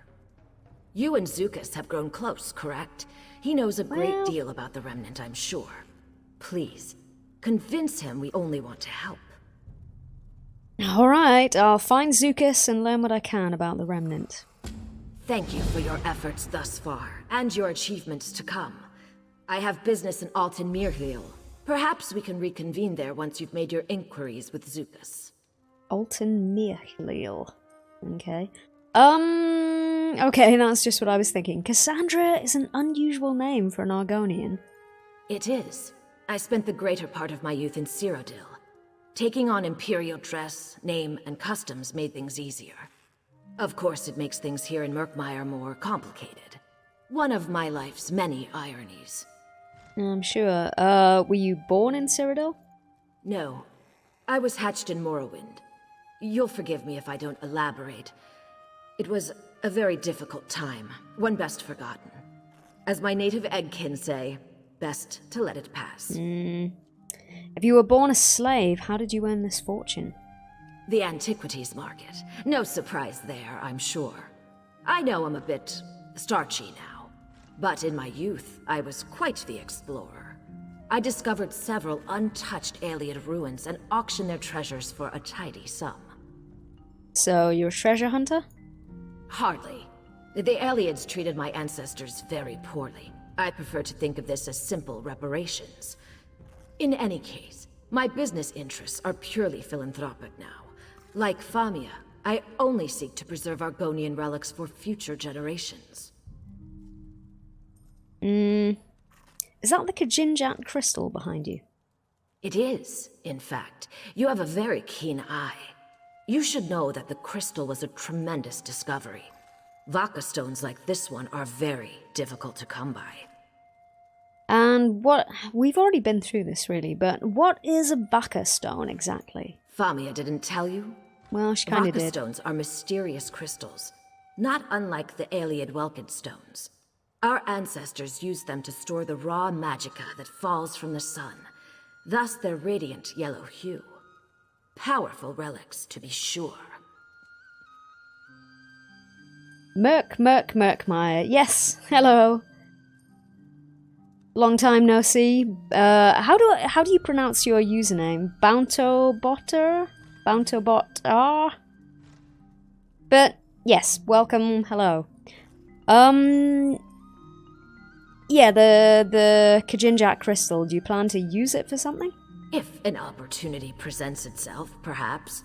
You and Zucus have grown close, correct? He knows a great deal about the remnant, I'm sure. Please, convince him we only want to help. Alright, I'll find Zucus and learn what I can about the remnant. Thank you for your efforts thus far, and your achievements to come. I have business in Lefthandshake. Perhaps we can reconvene there once you've made your inquiries with Zucus. Lefthandshake. Okay. Okay, that's just what I was thinking. Cassandra is an unusual name for an Argonian. It is. I spent the greater part of my youth in Cyrodiil. Taking on imperial dress, name, and customs made things easier. Of course, it makes things here in Murkmire more complicated. One of my life's many ironies. I'm sure. Were you born in Cyrodiil? No. I was hatched in Morrowind. You'll forgive me if I don't elaborate. It was a very difficult time, one best forgotten. As my native eggkin say, best to let it pass. If you were born a slave, how did you earn this fortune? The antiquities market. No surprise there, I'm sure. I know I'm a bit starchy now, but in my youth, I was quite the explorer. I discovered several untouched Ayleid ruins and auctioned their treasures for a tidy sum. So, you're a treasure hunter? Hardly. The Ayleids treated my ancestors very poorly. I prefer to think of this as simple reparations. In any case, my business interests are purely philanthropic now. Like Famia, I only seek to preserve Argonian relics for future generations. Is that the Kajinjat crystal behind you? It is, in fact. You have a very keen eye. You should know that the crystal was a tremendous discovery. Vaka stones like this one are very difficult to come by. And we've already been through this really, but what is a Vaka stone exactly? Famia didn't tell you? Well, she kind of Vaka did. stones are mysterious crystals, not unlike the Aeliad Welkid stones. Our ancestors used them to store the raw magicka that falls from the sun, thus their radiant yellow hue. Powerful relics, to be sure. Murkmire. Yes, hello. Long time no see. How do you pronounce your username? Bountobotter? Bountobot? But yes, welcome. Hello. Yeah, the Kajinjak crystal. Do you plan to use it for something? If an opportunity presents itself, perhaps.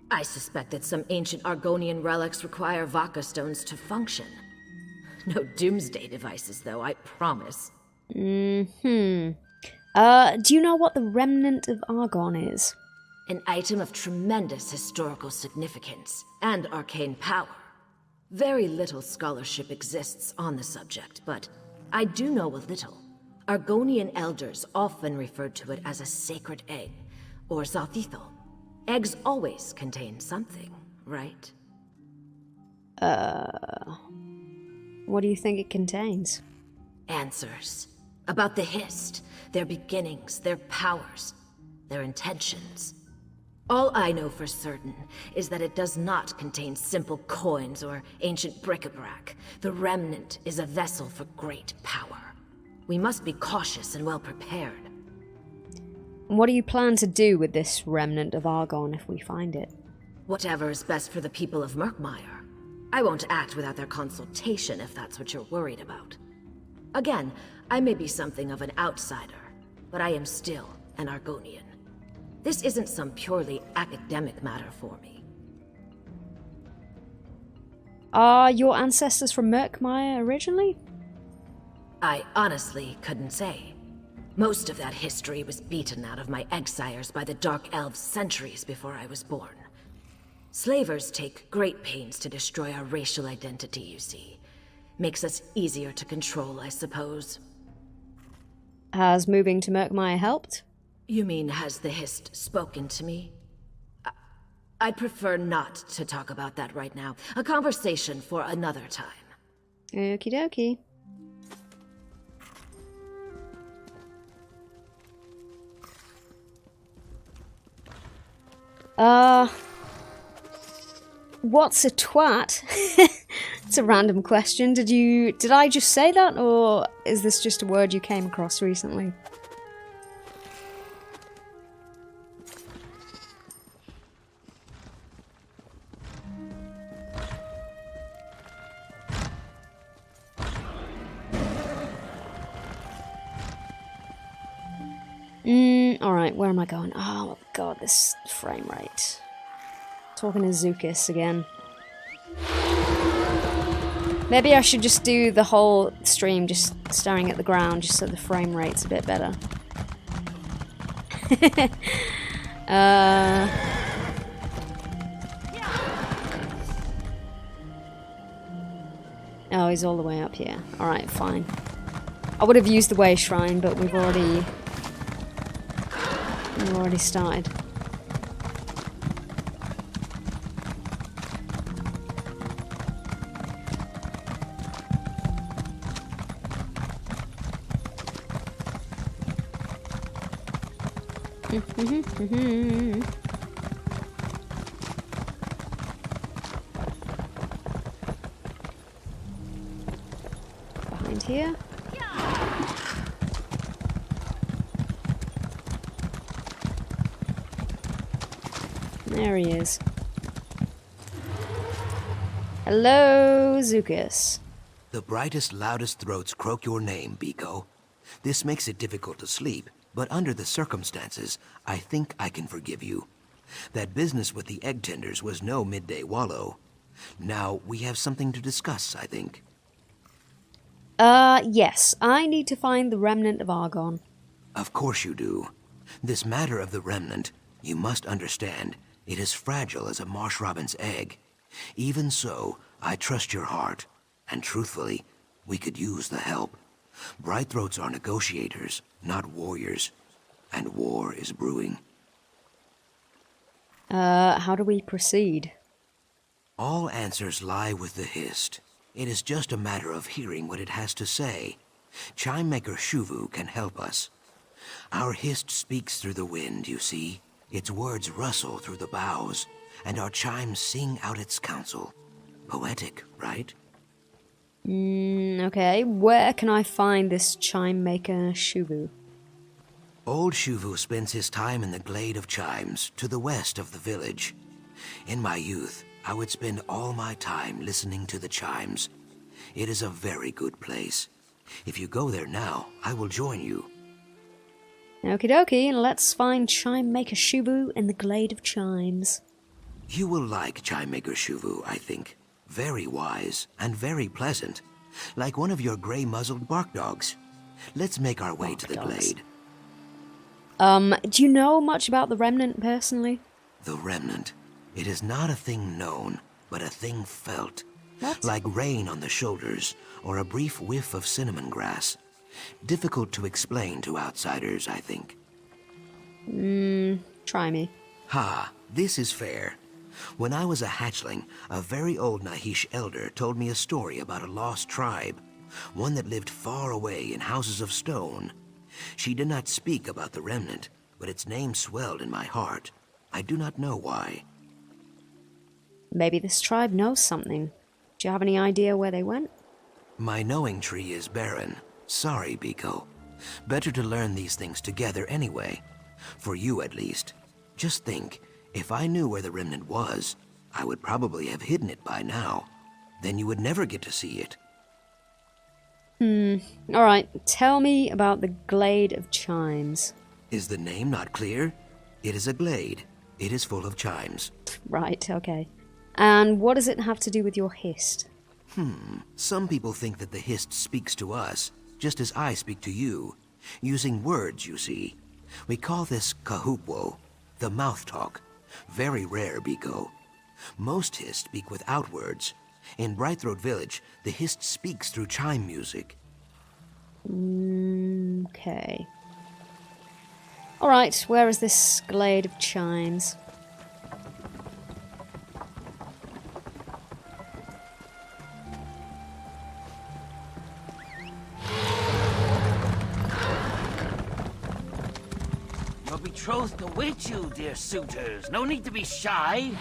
I suspect that some ancient Argonian relics require Vaka stones to function. No doomsday devices, though, I promise. Do you know what the Remnant of Argon is? An item of tremendous historical significance and arcane power. Very little scholarship exists on the subject, but I do know a little. Argonian elders often referred to it as a sacred egg, or Zathithal. Eggs always contain something, right? What do you think it contains? Answers. About the Hist, their beginnings, their powers, their intentions. All I know for certain is that it does not contain simple coins or ancient bric-a-brac. The Remnant is a vessel for great power. We must be cautious and well prepared. What do you plan to do with this Remnant of Argon if we find it? Whatever is best for the people of Murkmire. I won't act without their consultation if that's what you're worried about. Again, I may be something of an outsider, but I am still an Argonian. This isn't some purely academic matter for me. Are your ancestors from Murkmire originally? I honestly couldn't say. Most of that history was beaten out of my exiles by the Dark Elves centuries before I was born. Slavers take great pains to destroy our racial identity, you see. Makes us easier to control, I suppose. Has moving to Murkmire helped? You mean, has the Hist spoken to me? I'd prefer not to talk about that right now. A conversation for another time. Okie dokie. What's a twat? It's a random question. Did I just say that, or is this just a word you came across recently? Alright, where am I going? Oh god, this frame rate. Talking to Zukis again. Maybe I should just do the whole stream just staring at the ground, just so the frame rate's a bit better. Oh, he's all the way up here. Alright, fine. I would have used the way shrine, but we've already started. Behind here. There he is. Hello, Zukis. The brightest, loudest throats croak your name, Biko. This makes it difficult to sleep, but under the circumstances, I think I can forgive you. That business with the egg tenders was no midday wallow. Now, we have something to discuss, I think. Yes. I need to find the Remnant of Argon. Of course you do. This matter of the Remnant, you must understand, it is fragile as a marsh robin's egg. Even so, I trust your heart, and truthfully, we could use the help. Brightthroats are negotiators, not warriors, and war is brewing. How do we proceed? All answers lie with the Hist. It is just a matter of hearing what it has to say. Chimemaker Shuvu can help us. Our Hist speaks through the wind, you see. Its words rustle through the boughs, and our chimes sing out its counsel. Poetic, right? Okay, where can I find this chime maker Shuvu? Old Shuvu spends his time in the Glade of Chimes, to the west of the village. In my youth, I would spend all my time listening to the chimes. It is a very good place. If you go there now, I will join you. Okie dokie, let's find chime maker Shuvu in the Glade of Chimes. You will like Chimemaker Shuvu, I think. Very wise and very pleasant. Like one of your gray-muzzled bark dogs. Let's make our way to the glade. Do you know much about the Remnant personally? The Remnant. It is not a thing known, but a thing felt. What? Like rain on the shoulders, or a brief whiff of cinnamon grass. Difficult to explain to outsiders, I think. Try me. Ha, this is fair. When I was a hatchling, a very old Nahish elder told me a story about a lost tribe, one that lived far away in houses of stone. She did not speak about the Remnant, but its name swelled in my heart. I do not know why. Maybe this tribe knows something. Do you have any idea where they went? My knowing tree is barren. Sorry, Biko. Better to learn these things together anyway. For you, at least. Just think, if I knew where the Remnant was, I would probably have hidden it by now. Then you would never get to see it. Alright, tell me about the Glade of Chimes. Is the name not clear? It is a glade. It is full of chimes. Right, okay. And what does it have to do with your Hist? Some people think that the Hist speaks to us, just as I speak to you. Using words, you see. We call this kahupwo, the mouth talk. Very rare, Biko. Most Hist speak without words. In Brightthroat Village, the Hist speaks through chime music. Okay. Alright, where is this Glade of Chimes? Your betrothed awaits you, dear suitors. No need to be shy.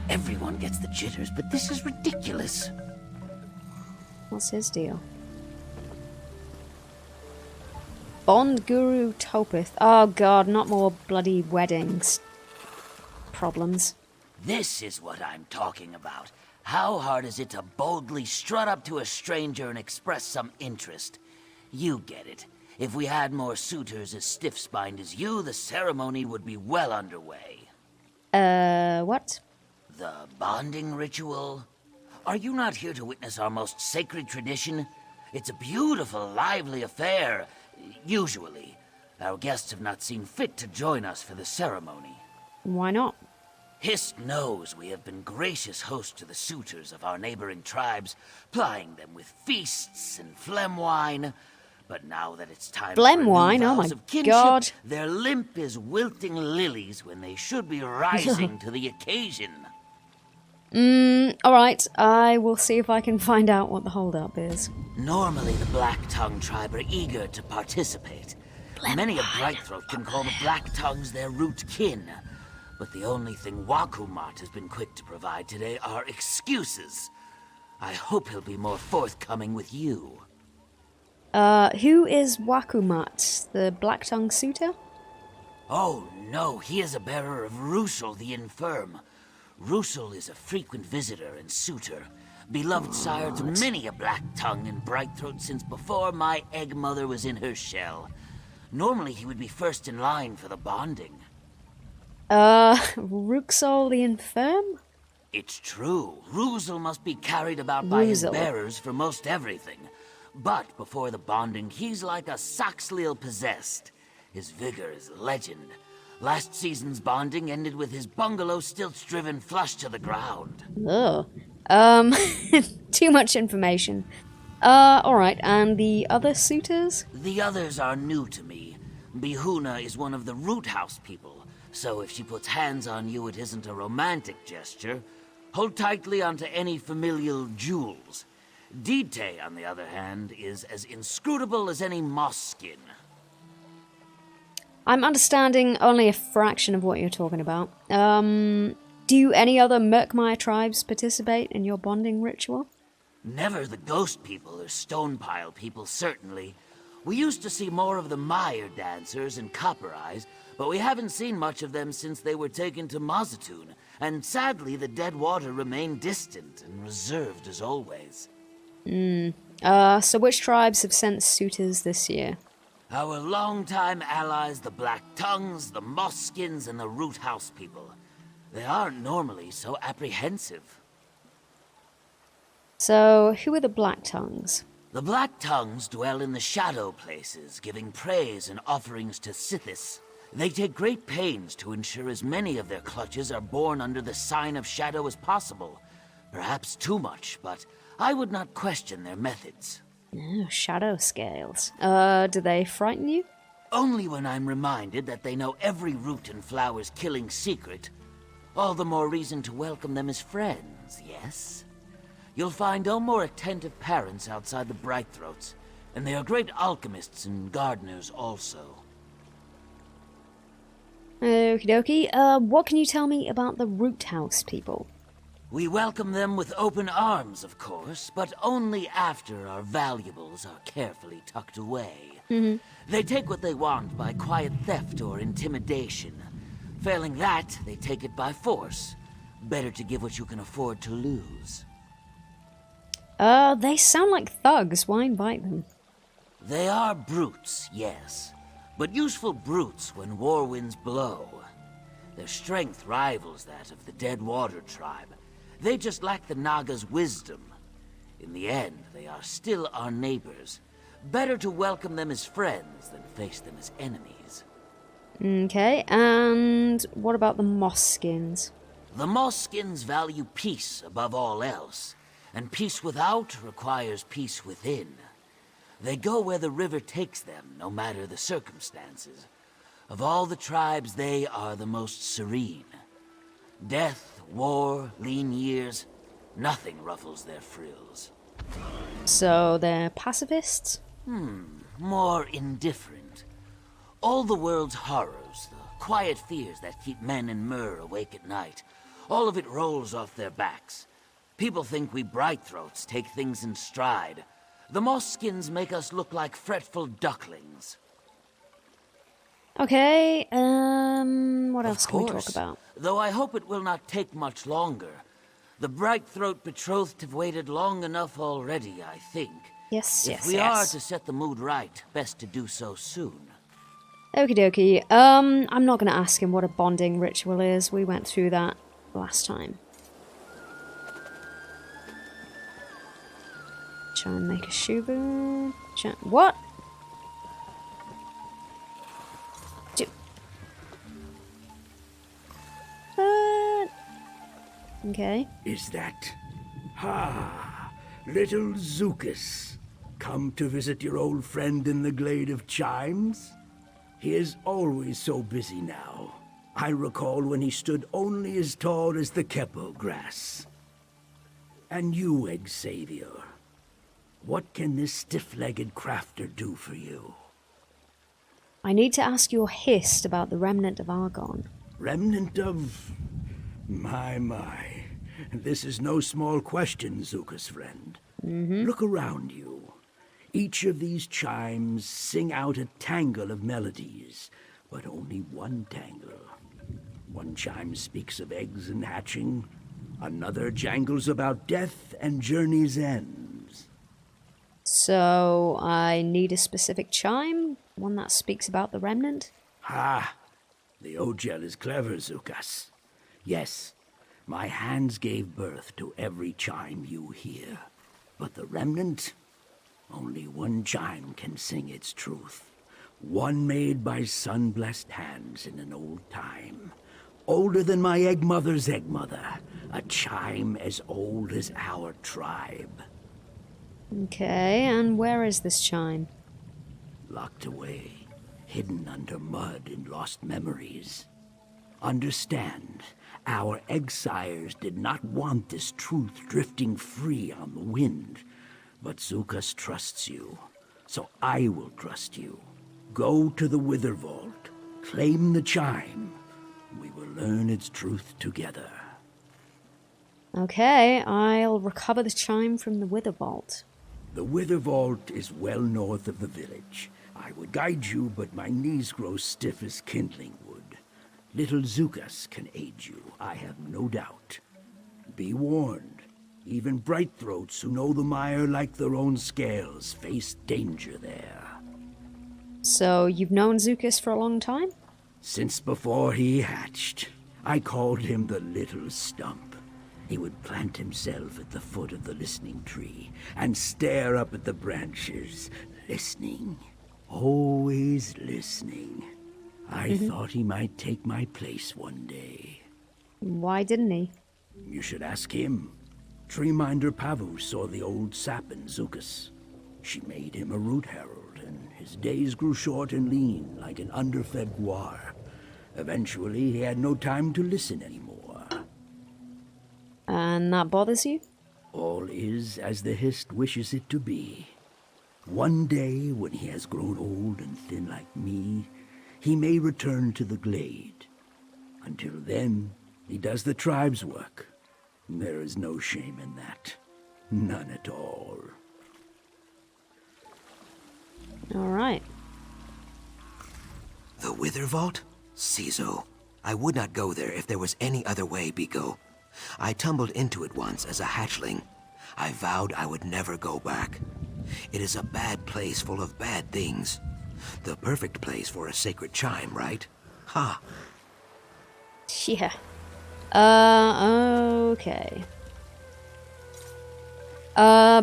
Everyone gets the jitters, but this is ridiculous. What's his deal? Bond Guru Topeth. Oh god, not more bloody weddings. Problems. This is what I'm talking about. How hard is it to boldly strut up to a stranger and express some interest? You get it. If we had more suitors as stiff-spined as you, the ceremony would be well underway. What? The bonding ritual? Are you not here to witness our most sacred tradition? It's a beautiful, lively affair. Usually. Our guests have not seen fit to join us for the ceremony. Why not? Hist knows we have been gracious hosts to the suitors of our neighboring tribes, plying them with feasts and phlegm wine. But now that it's time Phlegm for new wine? Oh vows my of kinship, god. they're limp as wilting lilies when they should be rising to the occasion. Alright, I will see if I can find out what the holdup is. Normally, the Black Tongue tribe are eager to participate. Many a Brightthroat can call the Black Tongues their root kin. But the only thing Wakumat has been quick to provide today are excuses. I hope he'll be more forthcoming with you. Who is Wakumat? The Black-Tongue suitor? Oh no, he is a bearer of Rusul the Infirm. Rusul is a frequent visitor and suitor, beloved sire to many a Black Tongue and Brightthroat since before my egg mother was in her shell. Normally he would be first in line for the bonding. Ruxol the Infirm? It's true. Rusul must be carried about by his bearers for most everything. But before the bonding, he's like a Saxhleel possessed. His vigor is legend. Last season's bonding ended with his bungalow stilts driven flush to the ground. Oh. Too much information. Alright, and the other suitors? The others are new to me. Bihuna is one of the root house people, so if she puts hands on you, it isn't a romantic gesture. Hold tightly onto any familial jewels. Dite, on the other hand, is as inscrutable as any moss skin. I'm understanding only a fraction of what you're talking about. Do any other Murkmire tribes participate in your bonding ritual? Never the ghost people or stone pile people, certainly. We used to see more of the mire dancers and copper eyes, but we haven't seen much of them since they were taken to Mazatoon, and sadly the dead water remained distant and reserved as always. So which tribes have sent suitors this year? Our longtime allies, the Black Tongues, the Moss Skins, and the Root House people. They aren't normally so apprehensive. So, who are the Black Tongues? The Black Tongues dwell in the shadow places, giving praise and offerings to Sithis. They take great pains to ensure as many of their clutches are born under the sign of shadow as possible. Perhaps too much, but I would not question their methods. Oh, shadow scales. Do they frighten you? Only when I'm reminded that they know every root and flower's killing secret. All the more reason to welcome them as friends, yes? You'll find no more attentive parents outside the Brightthroats, and they are great alchemists and gardeners also. Okie dokie. What can you tell me about the Root House people? We welcome them with open arms, of course, but only after our valuables are carefully tucked away. They take what they want by quiet theft or intimidation. Failing that, they take it by force. Better to give what you can afford to lose. They sound like thugs. Why invite them? They are brutes, yes. But useful brutes when war winds blow. Their strength rivals that of the Dead Water tribe. They just lack the Naga's wisdom. In the end, they are still our neighbors. Better to welcome them as friends than face them as enemies. Okay, and what about the Moss Skins? The Moss Skins value peace above all else, and peace without requires peace within. They go where the river takes them, no matter the circumstances. Of all the tribes, they are the most serene. Death, war, lean years, nothing ruffles their frills. So they're pacifists? More indifferent. All the world's horrors, the quiet fears that keep men and Mur awake at night, all of it rolls off their backs. People think we Brightthroats take things in stride. The Moss Skins make us look like fretful ducklings. Okay, what else can we talk about? Though I hope it will not take much longer. The Brightthroat betrothed have waited long enough already, I think. Yes, If we are to set the mood right, best to do so soon. Okie dokie. I'm not going to ask him what a bonding ritual is. We went through that last time. Try and make a Shubu. What? Okay. Is that... little Zukas. Come to visit your old friend in the Glade of Chimes? He is always so busy now. I recall when he stood only as tall as the Kepo grass. And you, Xavier, what can this stiff-legged crafter do for you? I need to ask your hist about the remnant of Argon. Remnant of... My. This is no small question, Zuka's friend. Look around you. Each of these chimes sing out a tangle of melodies, but only one tangle. One chime speaks of eggs and hatching. Another jangles about death and journey's ends. So, I need a specific chime? One that speaks about the remnant? The Ogel is clever, Zukas. Yes, my hands gave birth to every chime you hear. But the remnant, only one chime can sing its truth. One made by sun-blessed hands in an old time. Older than my egg mother's egg mother. A chime as old as our tribe. Okay, and where is this chime? Locked away, hidden under mud in lost memories. Understand, our exiles did not want this truth drifting free on the wind. But Zukas trusts you, so I will trust you. Go to the Wither Vault, claim the chime. We will learn its truth together. Okay, I'll recover the chime from the Wither Vault. The Wither Vault is well north of the village. I would guide you, but my knees grow stiff as kindling wood. Little Zukas can aid you, I have no doubt. Be warned, even bright throats who know the mire like their own scales face danger there. So, you've known Zukas for a long time? Since before he hatched. I called him the Little Stump. He would plant himself at the foot of the listening tree and stare up at the branches, listening. Always listening. I thought he might take my place one day. Why didn't he? You should ask him. Treeminder Pavu saw the old sap in Zukas. She made him a root herald, and his days grew short and lean, like an underfed guar. Eventually, he had no time to listen anymore. And that bothers you? All is as the Hist wishes it to be. One day, when he has grown old and thin like me, he may return to the glade. Until then, he does the tribe's work. There is no shame in that. None at all. Alright. The Wither Vault? Cizo. I would not go there if there was any other way, Biko. I tumbled into it once as a hatchling. I vowed I would never go back. It is a bad place full of bad things. The perfect place for a sacred chime, right? Ha! Yeah. Okay.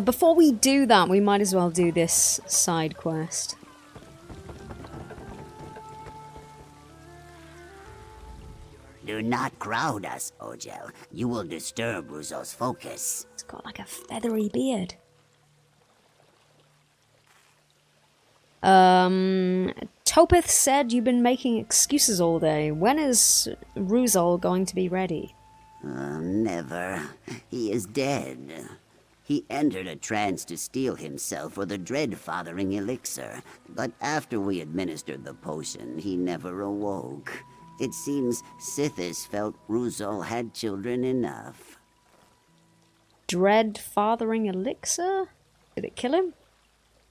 Before we do that, we might as well do this side quest. Do not crowd us, Ojel. You will disturb Ruzo's focus. It's got like a feathery beard. Topeth said you've been making excuses all day. When is Ruzol going to be ready? Never. He is dead. He entered a trance to steel himself for the dread-fathering elixir, but after we administered the potion, he never awoke. It seems Sithis felt Ruzol had children enough. Dread-fathering elixir? Did it kill him?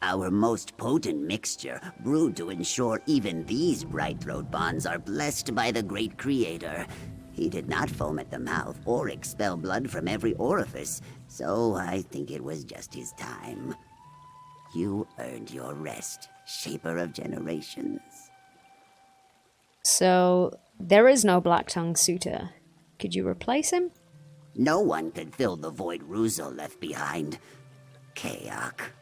Our most potent mixture, brewed to ensure even these bright throat bonds are blessed by the great creator. He did not foam at the mouth or expel blood from every orifice, so I think it was just his time. You earned your rest, shaper of generations. So, there is no Black Tongue suitor. Could you replace him? No one could fill the void Ruzo left behind. Kayak.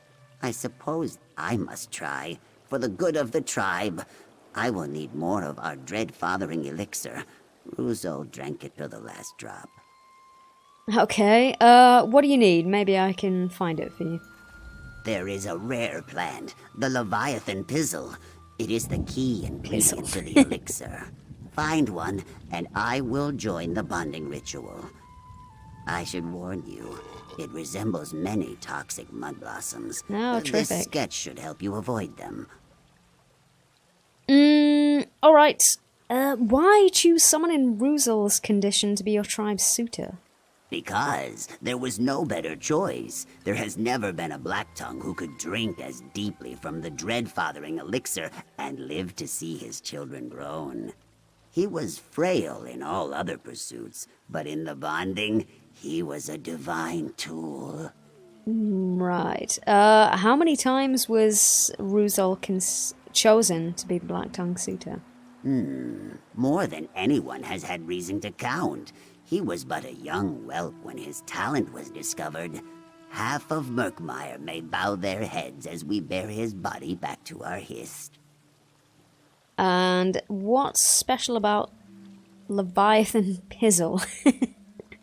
I suppose I must try. For the good of the tribe, I will need more of our dread-fathering elixir. Ruzo drank it to the last drop. Okay, what do you need? Maybe I can find it for you. There is a rare plant, the Leviathan Pizzle. It is the key ingredient to the elixir. Find one, and I will join the bonding ritual. I should warn you, it resembles many toxic mud blossoms. Oh, This terrific. sketch should help you avoid them. Alright. Why choose someone in Ruzol's condition to be your tribe's suitor? Because there was no better choice. There has never been a Black Tongue who could drink as deeply from the dread-fathering elixir and live to see his children grown. He was frail in all other pursuits, but in the bonding, he was a divine tool. Right. How many times was Ruzol chosen to be the Black Tongue suitor? More than anyone has had reason to count. He was but a young whelp when his talent was discovered. Half of Murkmire may bow their heads as we bear his body back to our Hist. And what's special about Leviathan Pizzle?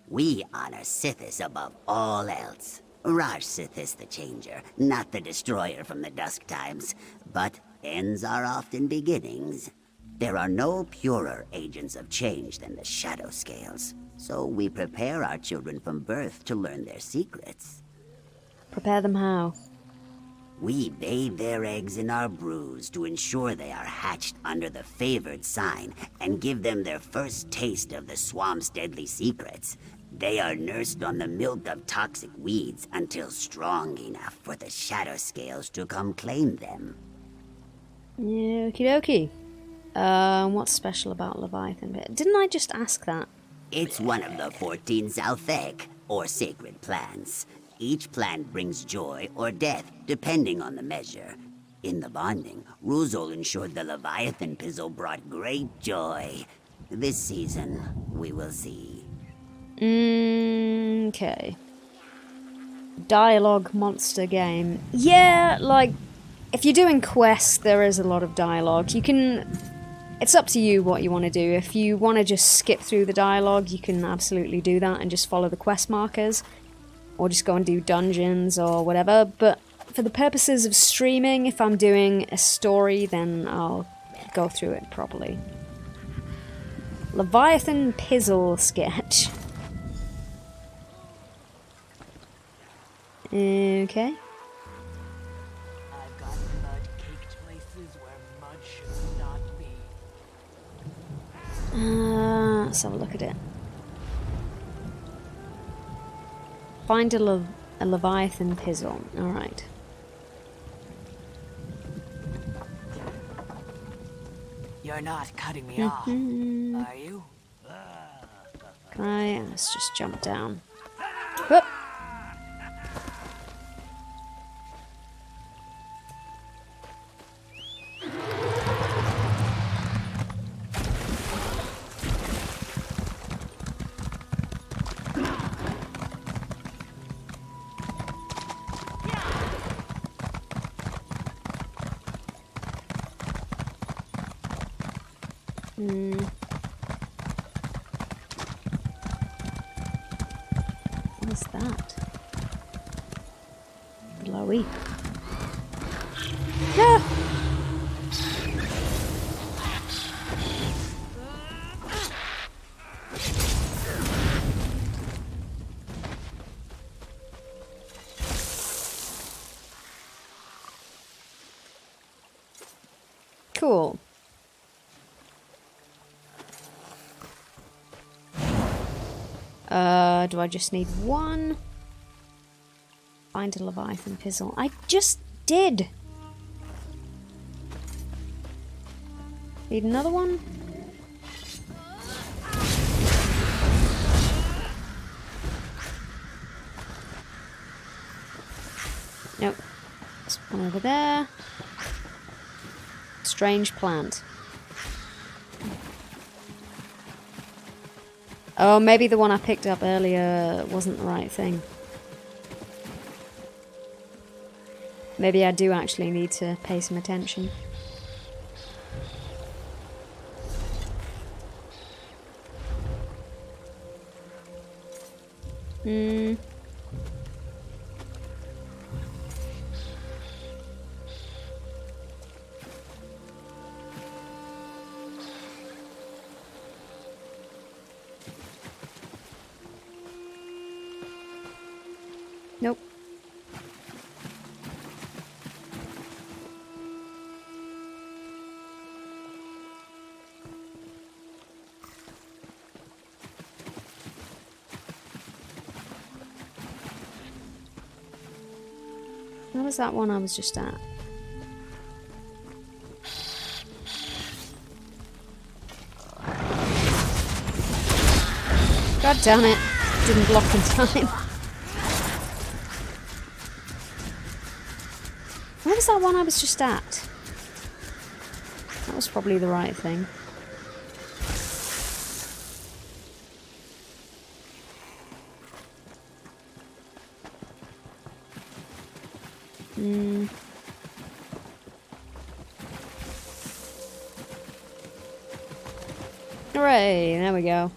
We honor Sithis above all else. Raj Sithis the Changer, not the Destroyer from the Dusk Times. But ends are often beginnings. There are no purer agents of change than the Shadow Scales. So we prepare our children from birth to learn their secrets. Prepare them how? We bathe their eggs in our brews to ensure they are hatched under the favored sign and give them their first taste of the swamp's deadly secrets. They are nursed on the milk of toxic weeds until strong enough for the Shadow Scales to come claim them. Okie dokie. What's special about Leviathan? Didn't I just ask that? It's one of the 14 Zalthek, or sacred plants. Each plant brings joy or death, depending on the measure. In the bonding, Ruzol ensured the Leviathan Pizzle brought great joy. This season, we will see. Okay. Dialogue monster game. Yeah, like, if you're doing quests, there is a lot of dialogue. You can... It's up to you what you want to do. If you want to just skip through the dialogue, you can absolutely do that and just follow the quest markers. Or just go and do dungeons or whatever. But for the purposes of streaming, if I'm doing a story, then I'll go through it properly. Leviathan Pizzle sketch. Okay. I've got mud-caked places where mud should not be. Let's have a look at it. Find a Leviathan Pizzle. Alright. You're not cutting me off, are you? Can I? Let's just jump down. Whoop. What is that? Glowy. No! Cool. Do I just need one? Find a Leviathan Pizzle. I just did! Need another one? Nope. There's one over there. Strange plant. Oh, maybe the one I picked up earlier wasn't the right thing. Maybe I do actually need to pay some attention. Nope. What was that one I was just at? God damn it. Didn't block in time. Where was that one I was just at? That was probably the right thing. Hooray! There we go.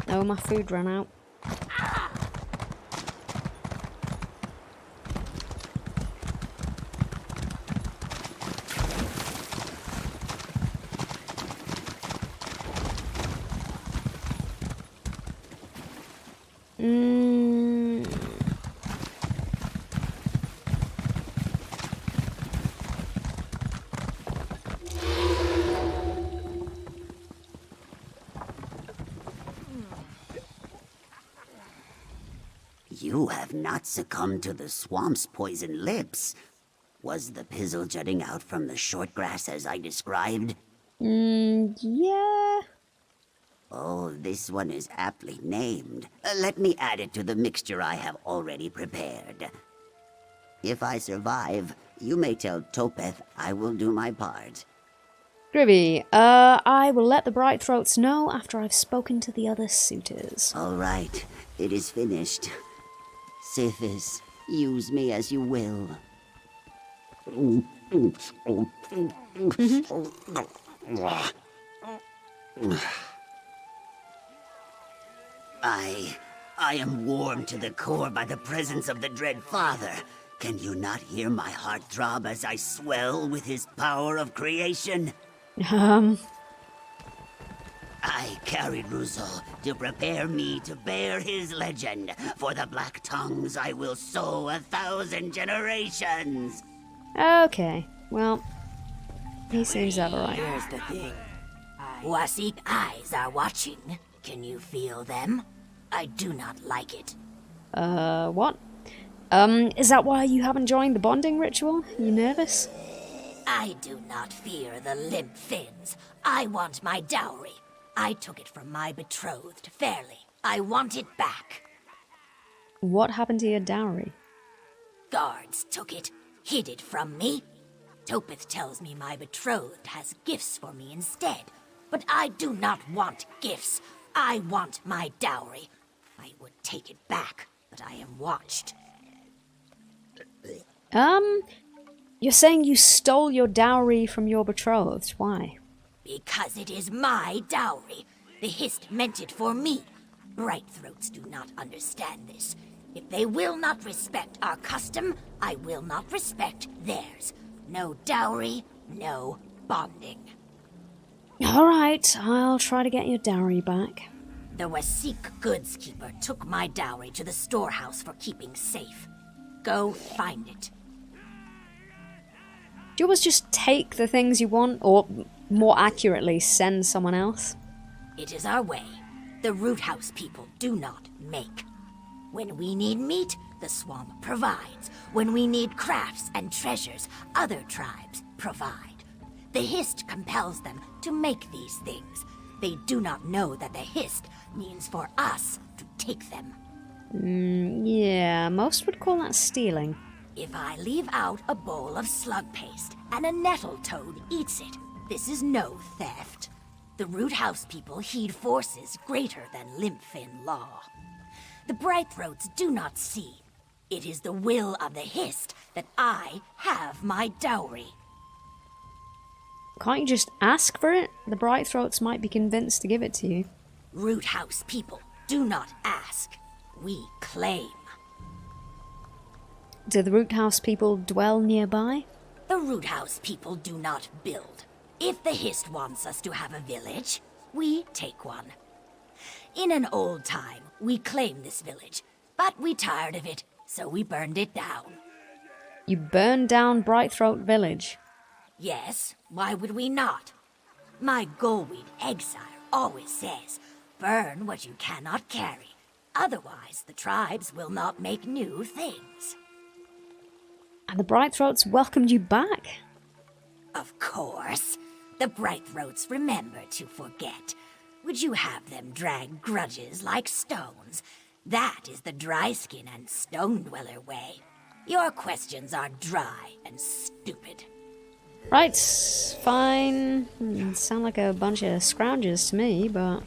Oh, my food ran out. You have not succumbed to the swamp's poison lips. Was the pizzle jutting out from the short grass as I described? Yeah. Oh, this one is aptly named. Let me add it to the mixture I have already prepared. If I survive, you may tell Topeth I will do my part. Gribby, I will let the Bright Throats know after I've spoken to the other suitors. All right, it is finished. Sithis, use me as you will. I am warmed to the core by the presence of the Dread Father. Can you not hear my heart throb as I swell with his power of creation? I carried Russell to prepare me to bear his legend. For the Black Tongues I will sow 1,000 generations. Okay, well, he seems alright. Here's the thing. Wasik eyes are watching. Can you feel them? I do not like it. What? Is that why you haven't joined the bonding ritual? You nervous? I do not fear the limp fins. I want my dowry. I took it from my betrothed fairly. I want it back. What happened to your dowry? Guards took it, hid it from me. Topeth tells me my betrothed has gifts for me instead. But I do not want gifts. I want my dowry. I would take it back, but I am watched. You're saying you stole your dowry from your betrothed. Why? Because it is my dowry. The Hist meant it for me. Bright Throats do not understand this. If they will not respect our custom, I will not respect theirs. No dowry, no bonding. Alright, I'll try to get your dowry back. The Wasik goods keeper took my dowry to the storehouse for keeping safe. Go find it. Do you always just take the things you want, or more accurately, send someone else? It is our way. The Root House people do not make. When we need meat, the swamp provides. When we need crafts and treasures, other tribes provide. The Hist compels them to make these things. They do not know that the Hist means for us to take them. Yeah, most would call that stealing. If I leave out a bowl of slug paste and a nettle toad eats it, this is no theft. The Root House people heed forces greater than Limpfin law. The Bright Throats do not see. It is the will of the Hist that I have my dowry. Can't you just ask for it? The Bright Throats might be convinced to give it to you. Root House people do not ask. We claim. Do the Root House people dwell nearby? The Root House people do not build. If the Hist wants us to have a village, we take one. In an old time, we claimed this village, but we tired of it, so we burned it down. You burned down Brightthroat Village? Yes, why would we not? My Goldweed Exile always says, burn what you cannot carry. Otherwise, the tribes will not make new things. And the Brightthroats welcomed you back? Of course. The Brightthroats remember to forget. Would you have them drag grudges like stones? That is the dry skin and stone dweller way. Your questions are dry and stupid. Right, fine. Sound like a bunch of scroungers to me, but...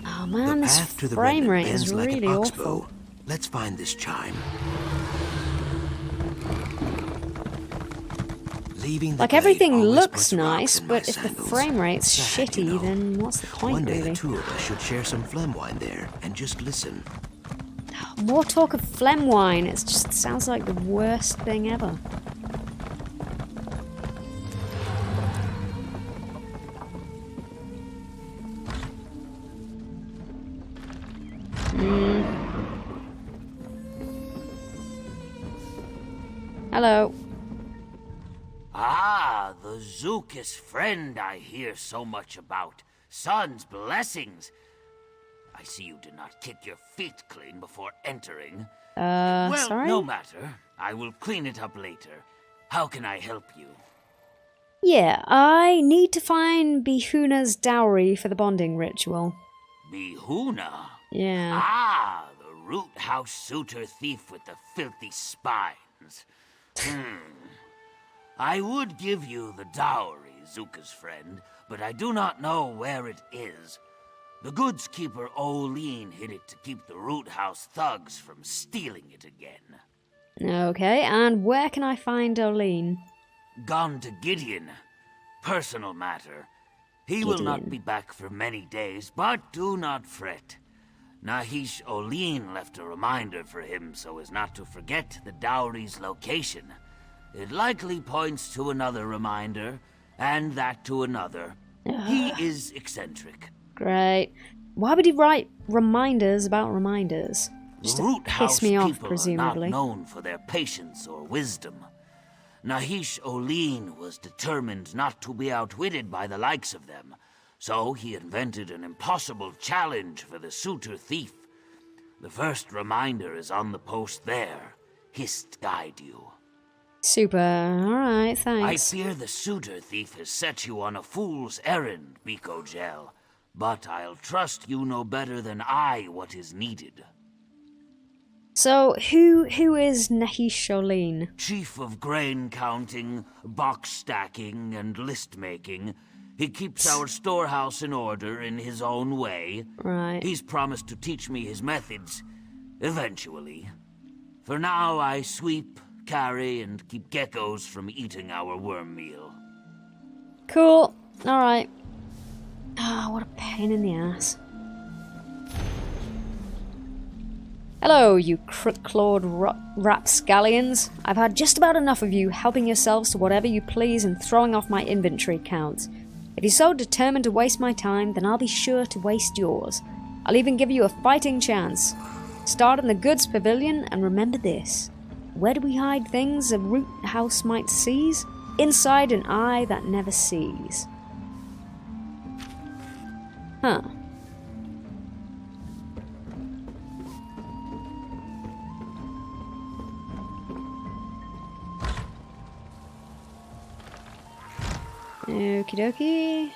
Oh man, The this path to the frame remnant rate bends is like an really oxbow. awful. Let's find this chime. Leaving the Like, glade everything always looks puts rocks nice, in but my if the sandals. frame rate's Sad, shitty, you know. then what's the point, One day really? the two of us should share some phlegm wine there and just listen. More talk of phlegm wine. It just sounds like the worst thing ever. Hello. Ah, the Zookus friend I hear so much about. Son's blessings. I see you did not kick your feet clean before entering. Well, sorry? no matter. I will clean it up later. How can I help you? Yeah, I need to find Bihuna's dowry for the bonding ritual. Bihuna? Yeah. Ah, the root house suitor thief with the filthy spines. I would give you the dowry, Zuka's friend, but I do not know where it is. The goods keeper Oline hid it to keep the root house thugs from stealing it again. Okay, and where can I find Oline? Gone to Gideon. Personal matter. He will not be back for many days, but do not fret. Nahish Oline left a reminder for him so as not to forget the dowry's location. It likely points to another reminder, and that to another. He is eccentric. Great. Why would he write reminders about reminders? Just to Root piss house me off, people presumably. are not known for their patience or wisdom. Nahish Oline was determined not to be outwitted by the likes of them, so he invented an impossible challenge for the suitor thief. The first reminder is on the post there. Hist guide you. Super. Alright, thanks. I fear the suitor thief has set you on a fool's errand, Biko Gel, but I'll trust you know better than I what is needed. So, who is Nahish Oline? Chief of grain counting, box stacking, and list making. He keeps our storehouse in order in his own way. Right. He's promised to teach me his methods, eventually. For now, I sweep, carry, and keep geckos from eating our worm meal. Cool. Alright. Ah, what a pain in the ass. Hello, you crook-clawed rapscallions. I've had just about enough of you helping yourselves to whatever you please and throwing off my inventory count. If you're so determined to waste my time, then I'll be sure to waste yours. I'll even give you a fighting chance. Start in the goods pavilion, and remember this. Where do we hide things a root house might seize? Inside an eye that never sees. Huh. Okie dokie.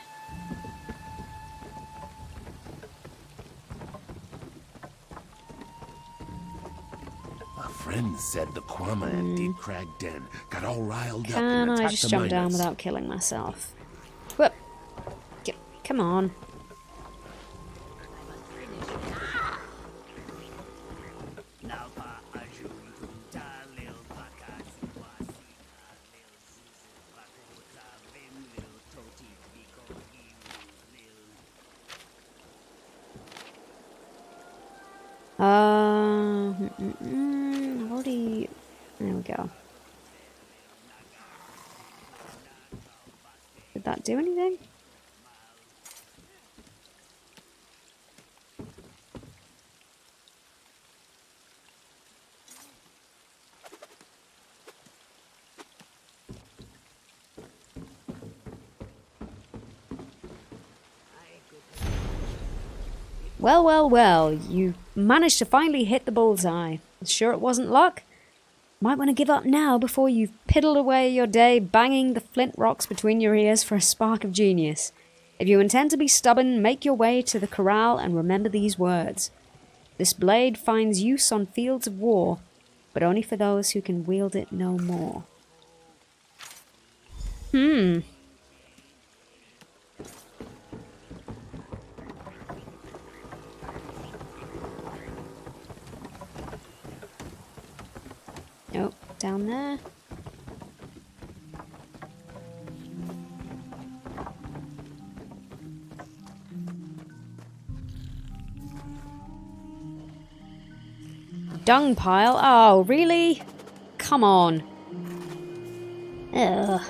A friend said the Kwama at Deep Crag Den got all riled up Can and I attacked just the jump down miners. without killing myself? Whoop. Come on. I've already... There we go. Did that do anything? Well, well, well, you managed to finally hit the bullseye. Sure it wasn't luck? Might want to give up now before you've piddled away your day banging the flint rocks between your ears for a spark of genius. If you intend to be stubborn, make your way to the corral and remember these words. This blade finds use on fields of war, but only for those who can wield it no more. Oh, down there. Dung pile? Oh, really? Come on. Ugh.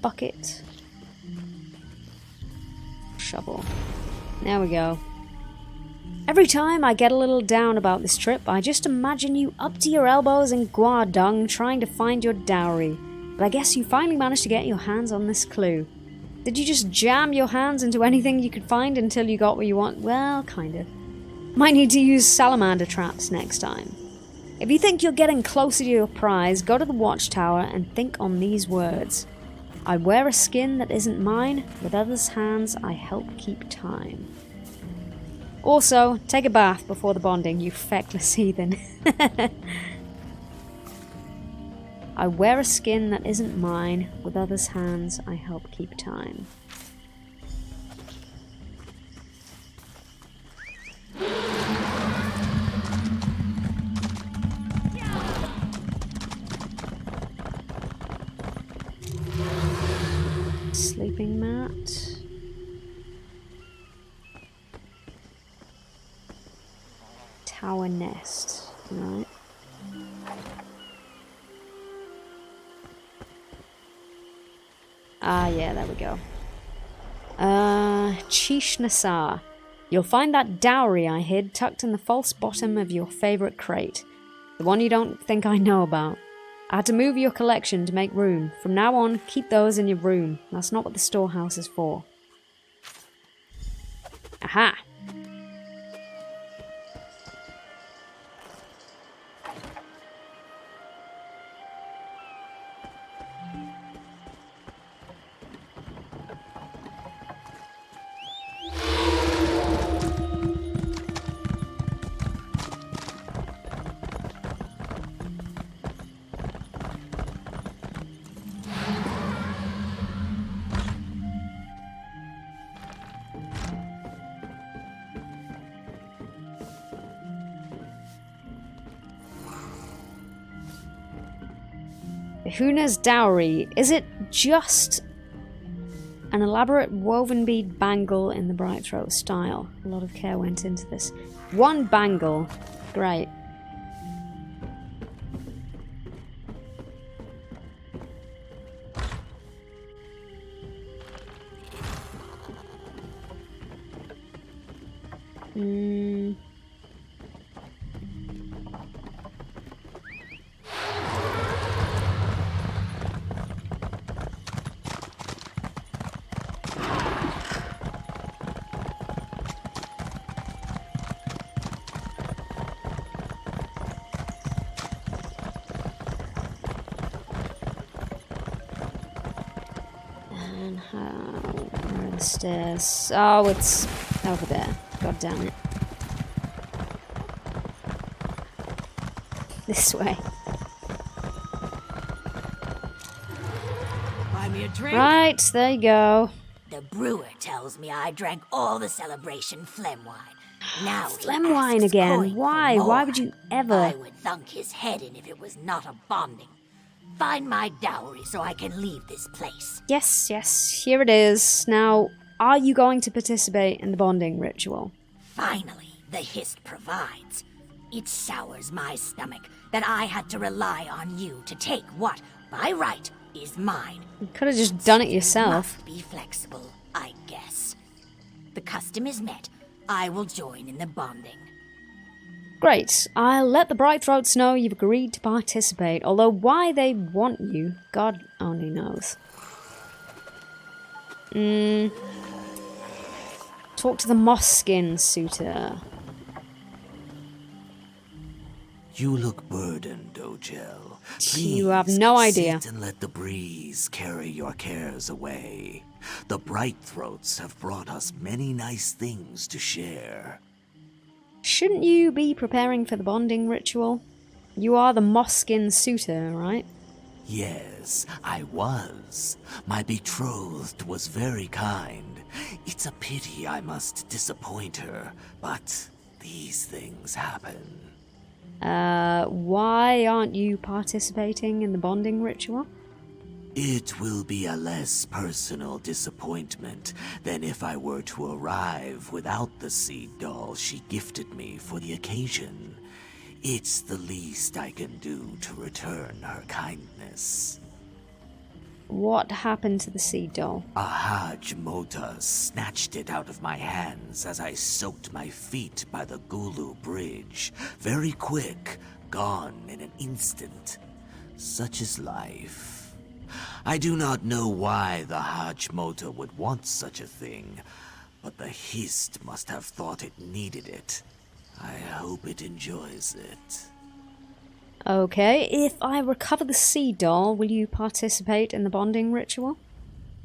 Bucket. Shovel. There we go. Every time I get a little down about this trip, I just imagine you up to your elbows in guar dung trying to find your dowry. But I guess you finally managed to get your hands on this clue. Did you just jam your hands into anything you could find until you got what you want? Well, kind of. Might need to use salamander traps next time. If you think you're getting closer to your prize, go to the watchtower and think on these words. I wear a skin that isn't mine, with others' hands I help keep time. Also, take a bath before the bonding, you feckless heathen. I wear a skin that isn't mine, with others' hands I help keep time. Sleeping mat. Tower nest, right? Ah, yeah, there we go. Chish Nassar. You'll find that dowry I hid tucked in the false bottom of your favourite crate. The one you don't think I know about. I had to move your collection to make room. From now on, keep those in your room. That's not what the storehouse is for. Aha! Huna's dowry. Is it just an elaborate woven bead bangle in the bright throat style? A lot of care went into this. One bangle. Great. Where are the stairs? Oh, it's over there. God damn it. This way. Buy me a drink. Right, there you go. The brewer tells me I drank all the celebration phlegm wine. Now Phlegm wine again. Why? Why would you ever? I would thunk his head in if it was not a bonding. Find my dowry so I can leave this place. Yes, yes, here it is. Now, are you going to participate in the bonding ritual? Finally, the hist provides. It sours my stomach that I had to rely on you to take what, by right, is mine. You could have just done it yourself. Must be flexible, I guess. The custom is met. I will join in the bonding. Great. I'll let the Brightthroats know you've agreed to participate, although why they want you, God only knows. Talk to the moss skin suitor. You look burdened, Ojel. You have no idea. Sit and let the breeze carry your cares away. The Bright Throats have brought us many nice things to share. Shouldn't you be preparing for the bonding ritual? You are the moss-skin suitor, right? Yes, I was. My betrothed was very kind. It's a pity I must disappoint her, but these things happen. Why aren't you participating in the bonding ritual? It will be a less personal disappointment than if I were to arrive without the seed doll she gifted me for the occasion. It's the least I can do to return her kindness. What happened to the seed doll? A Hajj Mota snatched it out of my hands as I soaked my feet by the Gulu Bridge. Very quick, gone in an instant. Such is life. I do not know why the Hajj Mota would want such a thing, but the Hist must have thought it needed it. I hope it enjoys it. Okay, if I recover the seed doll, will you participate in the bonding ritual?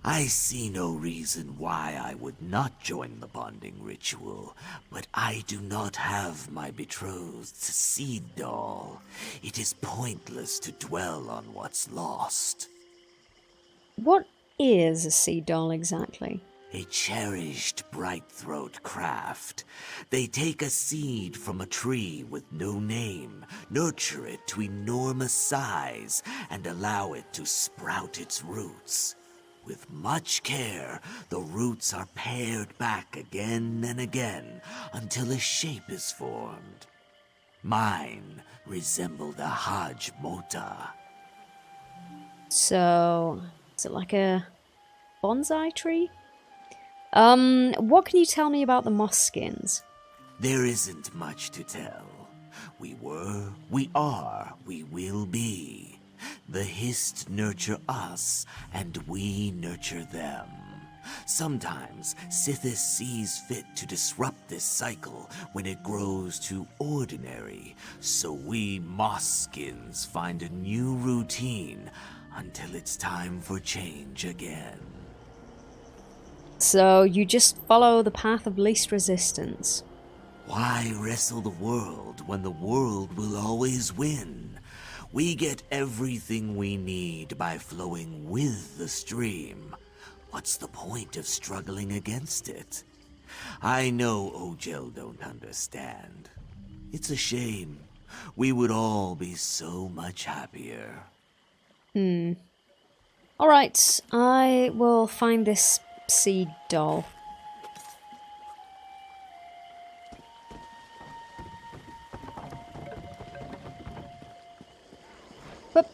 I see no reason why I would not join the bonding ritual, but I do not have my betrothed's seed doll. It is pointless to dwell on what's lost. What is a seed doll exactly? A cherished Brightthroat craft. They take a seed from a tree with no name, nurture it to enormous size, and allow it to sprout its roots. With much care, the roots are pared back again and again until a shape is formed. Mine resembled a Hajj Mota. So, is it like a bonsai tree? What can you tell me about the moss skins? There isn't much to tell. We were, we are, we will be. The Hist nurture us, and we nurture them. Sometimes Sithis sees fit to disrupt this cycle when it grows too ordinary, so we Moss-skins find a new routine until it's time for change again. So you just follow the path of least resistance. Why wrestle the world when the world will always win? We get everything we need by flowing with the stream. What's the point of struggling against it? I know Ojel don't understand. It's a shame. We would all be so much happier. Alright, I will find this seed doll. Whoop.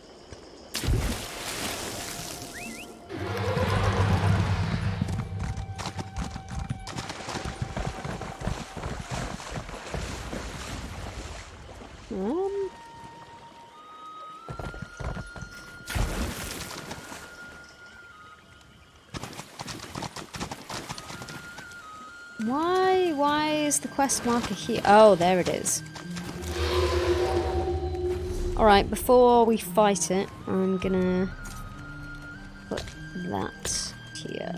Why is the quest marker here? Oh, there it is. Alright, before we fight it, I'm gonna put that here.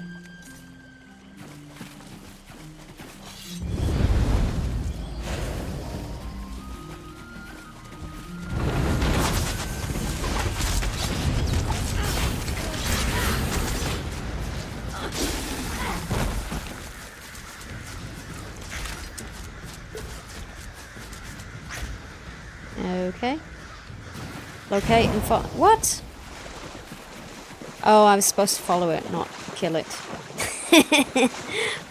Okay. Locate and follow. What? Oh, I was supposed to follow it, not kill it.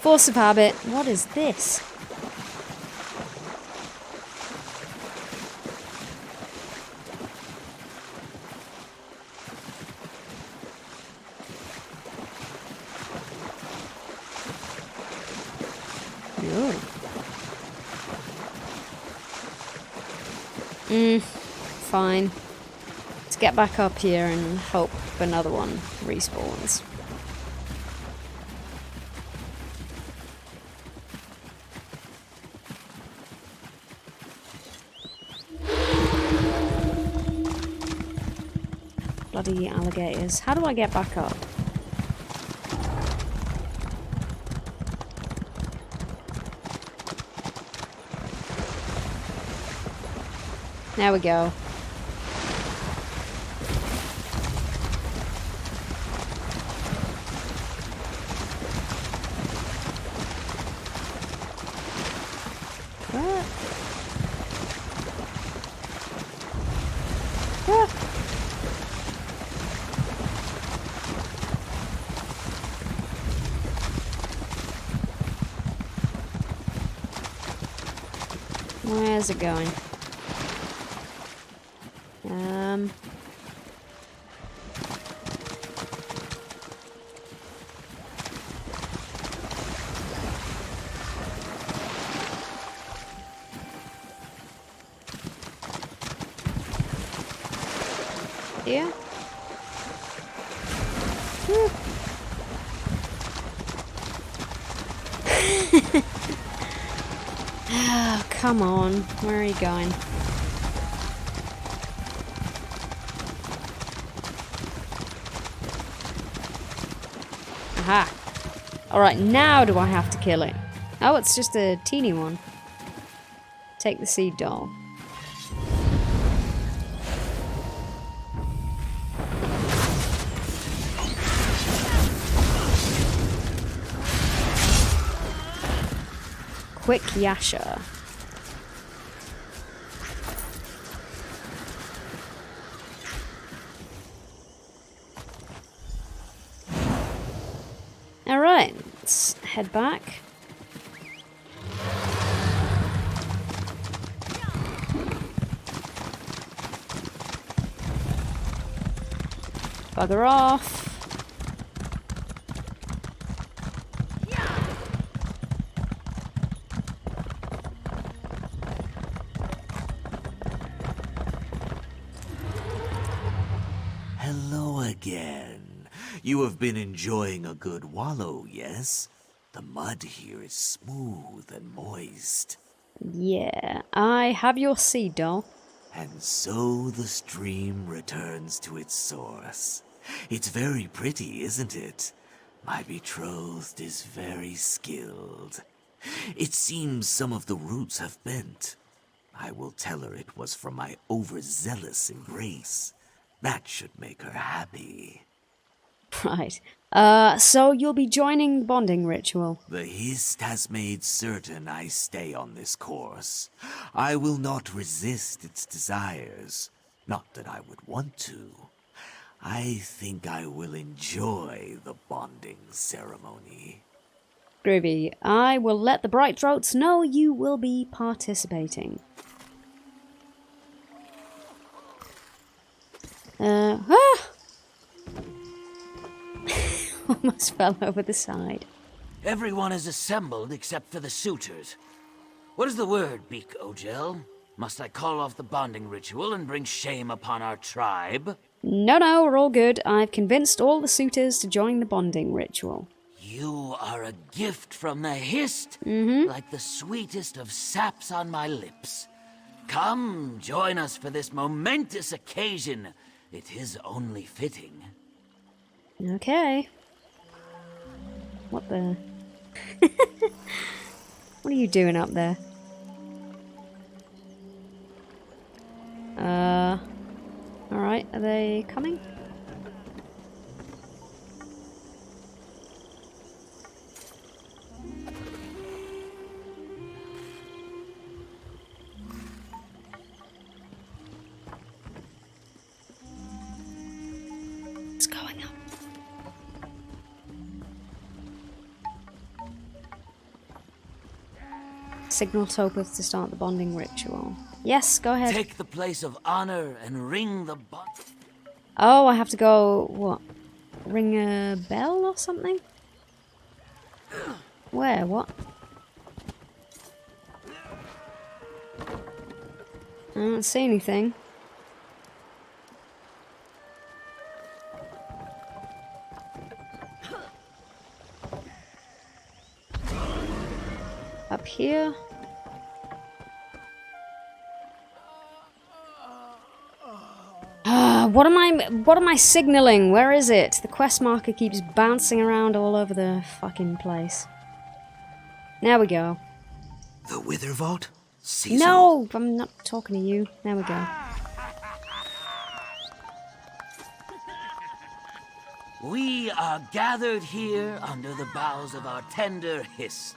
Force of habit. What is this? Fine. Let's get back up here and hope another one respawns. Bloody alligators. How do I get back up? There we go. What? Ah. Where's it going? Here? Whew. Oh, come on. Where are you going? Aha. Alright, now do I have to kill it? Oh, it's just a teeny one. Take the seed doll. Quick Yasha. Alright, let's head back. Bugger off. Hello again. You have been enjoying a good wallow, yes? The mud here is smooth and moist. Yeah, I have your seed doll. And so the stream returns to its source. It's very pretty, isn't it? My betrothed is very skilled. It seems some of the roots have bent. I will tell her it was from my overzealous embrace. That should make her happy. Right. So you'll be joining the bonding ritual. The Hist has made certain I stay on this course. I will not resist its desires. Not that I would want to. I think I will enjoy the bonding ceremony. Groovy. I will let the Bright Throats know you will be participating. Almost fell over the side. Everyone is assembled except for the suitors. What is the word, Beak Ogel? Must I call off the bonding ritual and bring shame upon our tribe? No, we're all good. I've convinced all the suitors to join the bonding ritual. You are a gift from the Hist, like the sweetest of saps on my lips. Come, join us for this momentous occasion. It is only fitting. Okay. What the... What are you doing up there? Alright, are they coming? What's going on? Signal Topeth to start the bonding ritual. Yes, go ahead. Take the place of honor and ring the bond. Oh, I have to go, what? Ring a bell or something? Where? What? I don't see anything. Up here. What am I signaling? Where is it? The quest marker keeps bouncing around all over the fucking place. There we go. The Wither Vault? Caesar. No, I'm not talking to you. There we go. We are gathered here under the boughs of our tender Hist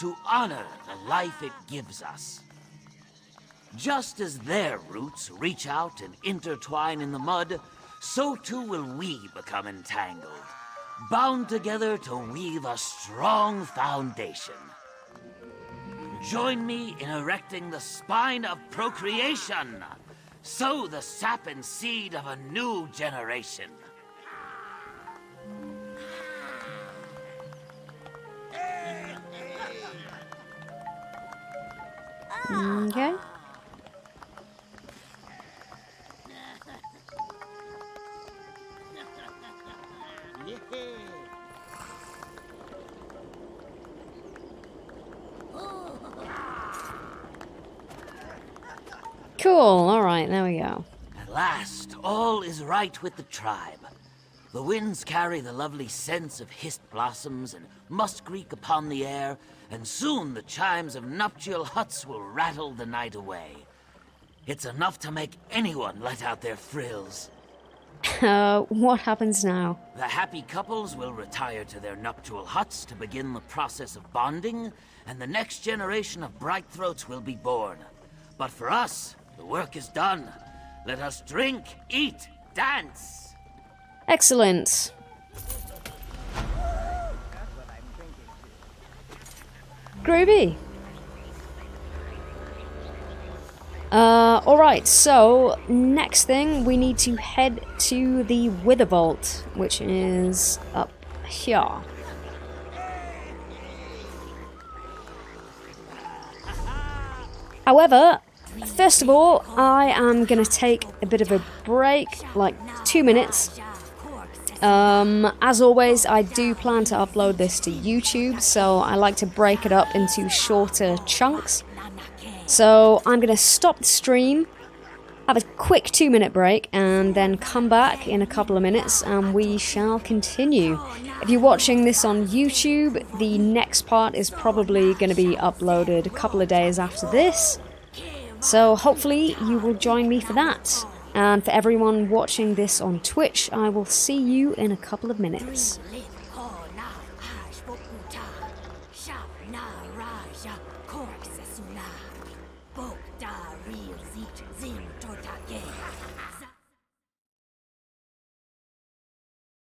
to honor the life it gives us. Just as their roots reach out and intertwine in the mud, so too will we become entangled, bound together to weave a strong foundation. Join me in erecting the spine of procreation, sow the sap and seed of a new generation. Okay. Cool, alright, there we go. At last, all is right with the tribe. The winds carry the lovely scents of hist blossoms and muskreek upon the air, and soon the chimes of nuptial huts will rattle the night away. It's enough to make anyone let out their frills. What happens now? The happy couples will retire to their nuptial huts to begin the process of bonding, and the next generation of Brightthroats will be born. But for us, the work is done. Let us drink, eat, dance. Excellent. Groovy. Alright, so next thing we need to head to the Wither Vault, which is up here. However, first of all, I am going to take a bit of a break, like 2 minutes. As always, I do plan to upload this to YouTube, so I like to break it up into shorter chunks. So I'm going to stop the stream, have a quick 2-minute break, and then come back in a couple of minutes and we shall continue. If you're watching this on YouTube, the next part is probably going to be uploaded a couple of days after this. So hopefully you will join me for that. And for everyone watching this on Twitch, I will see you in a couple of minutes.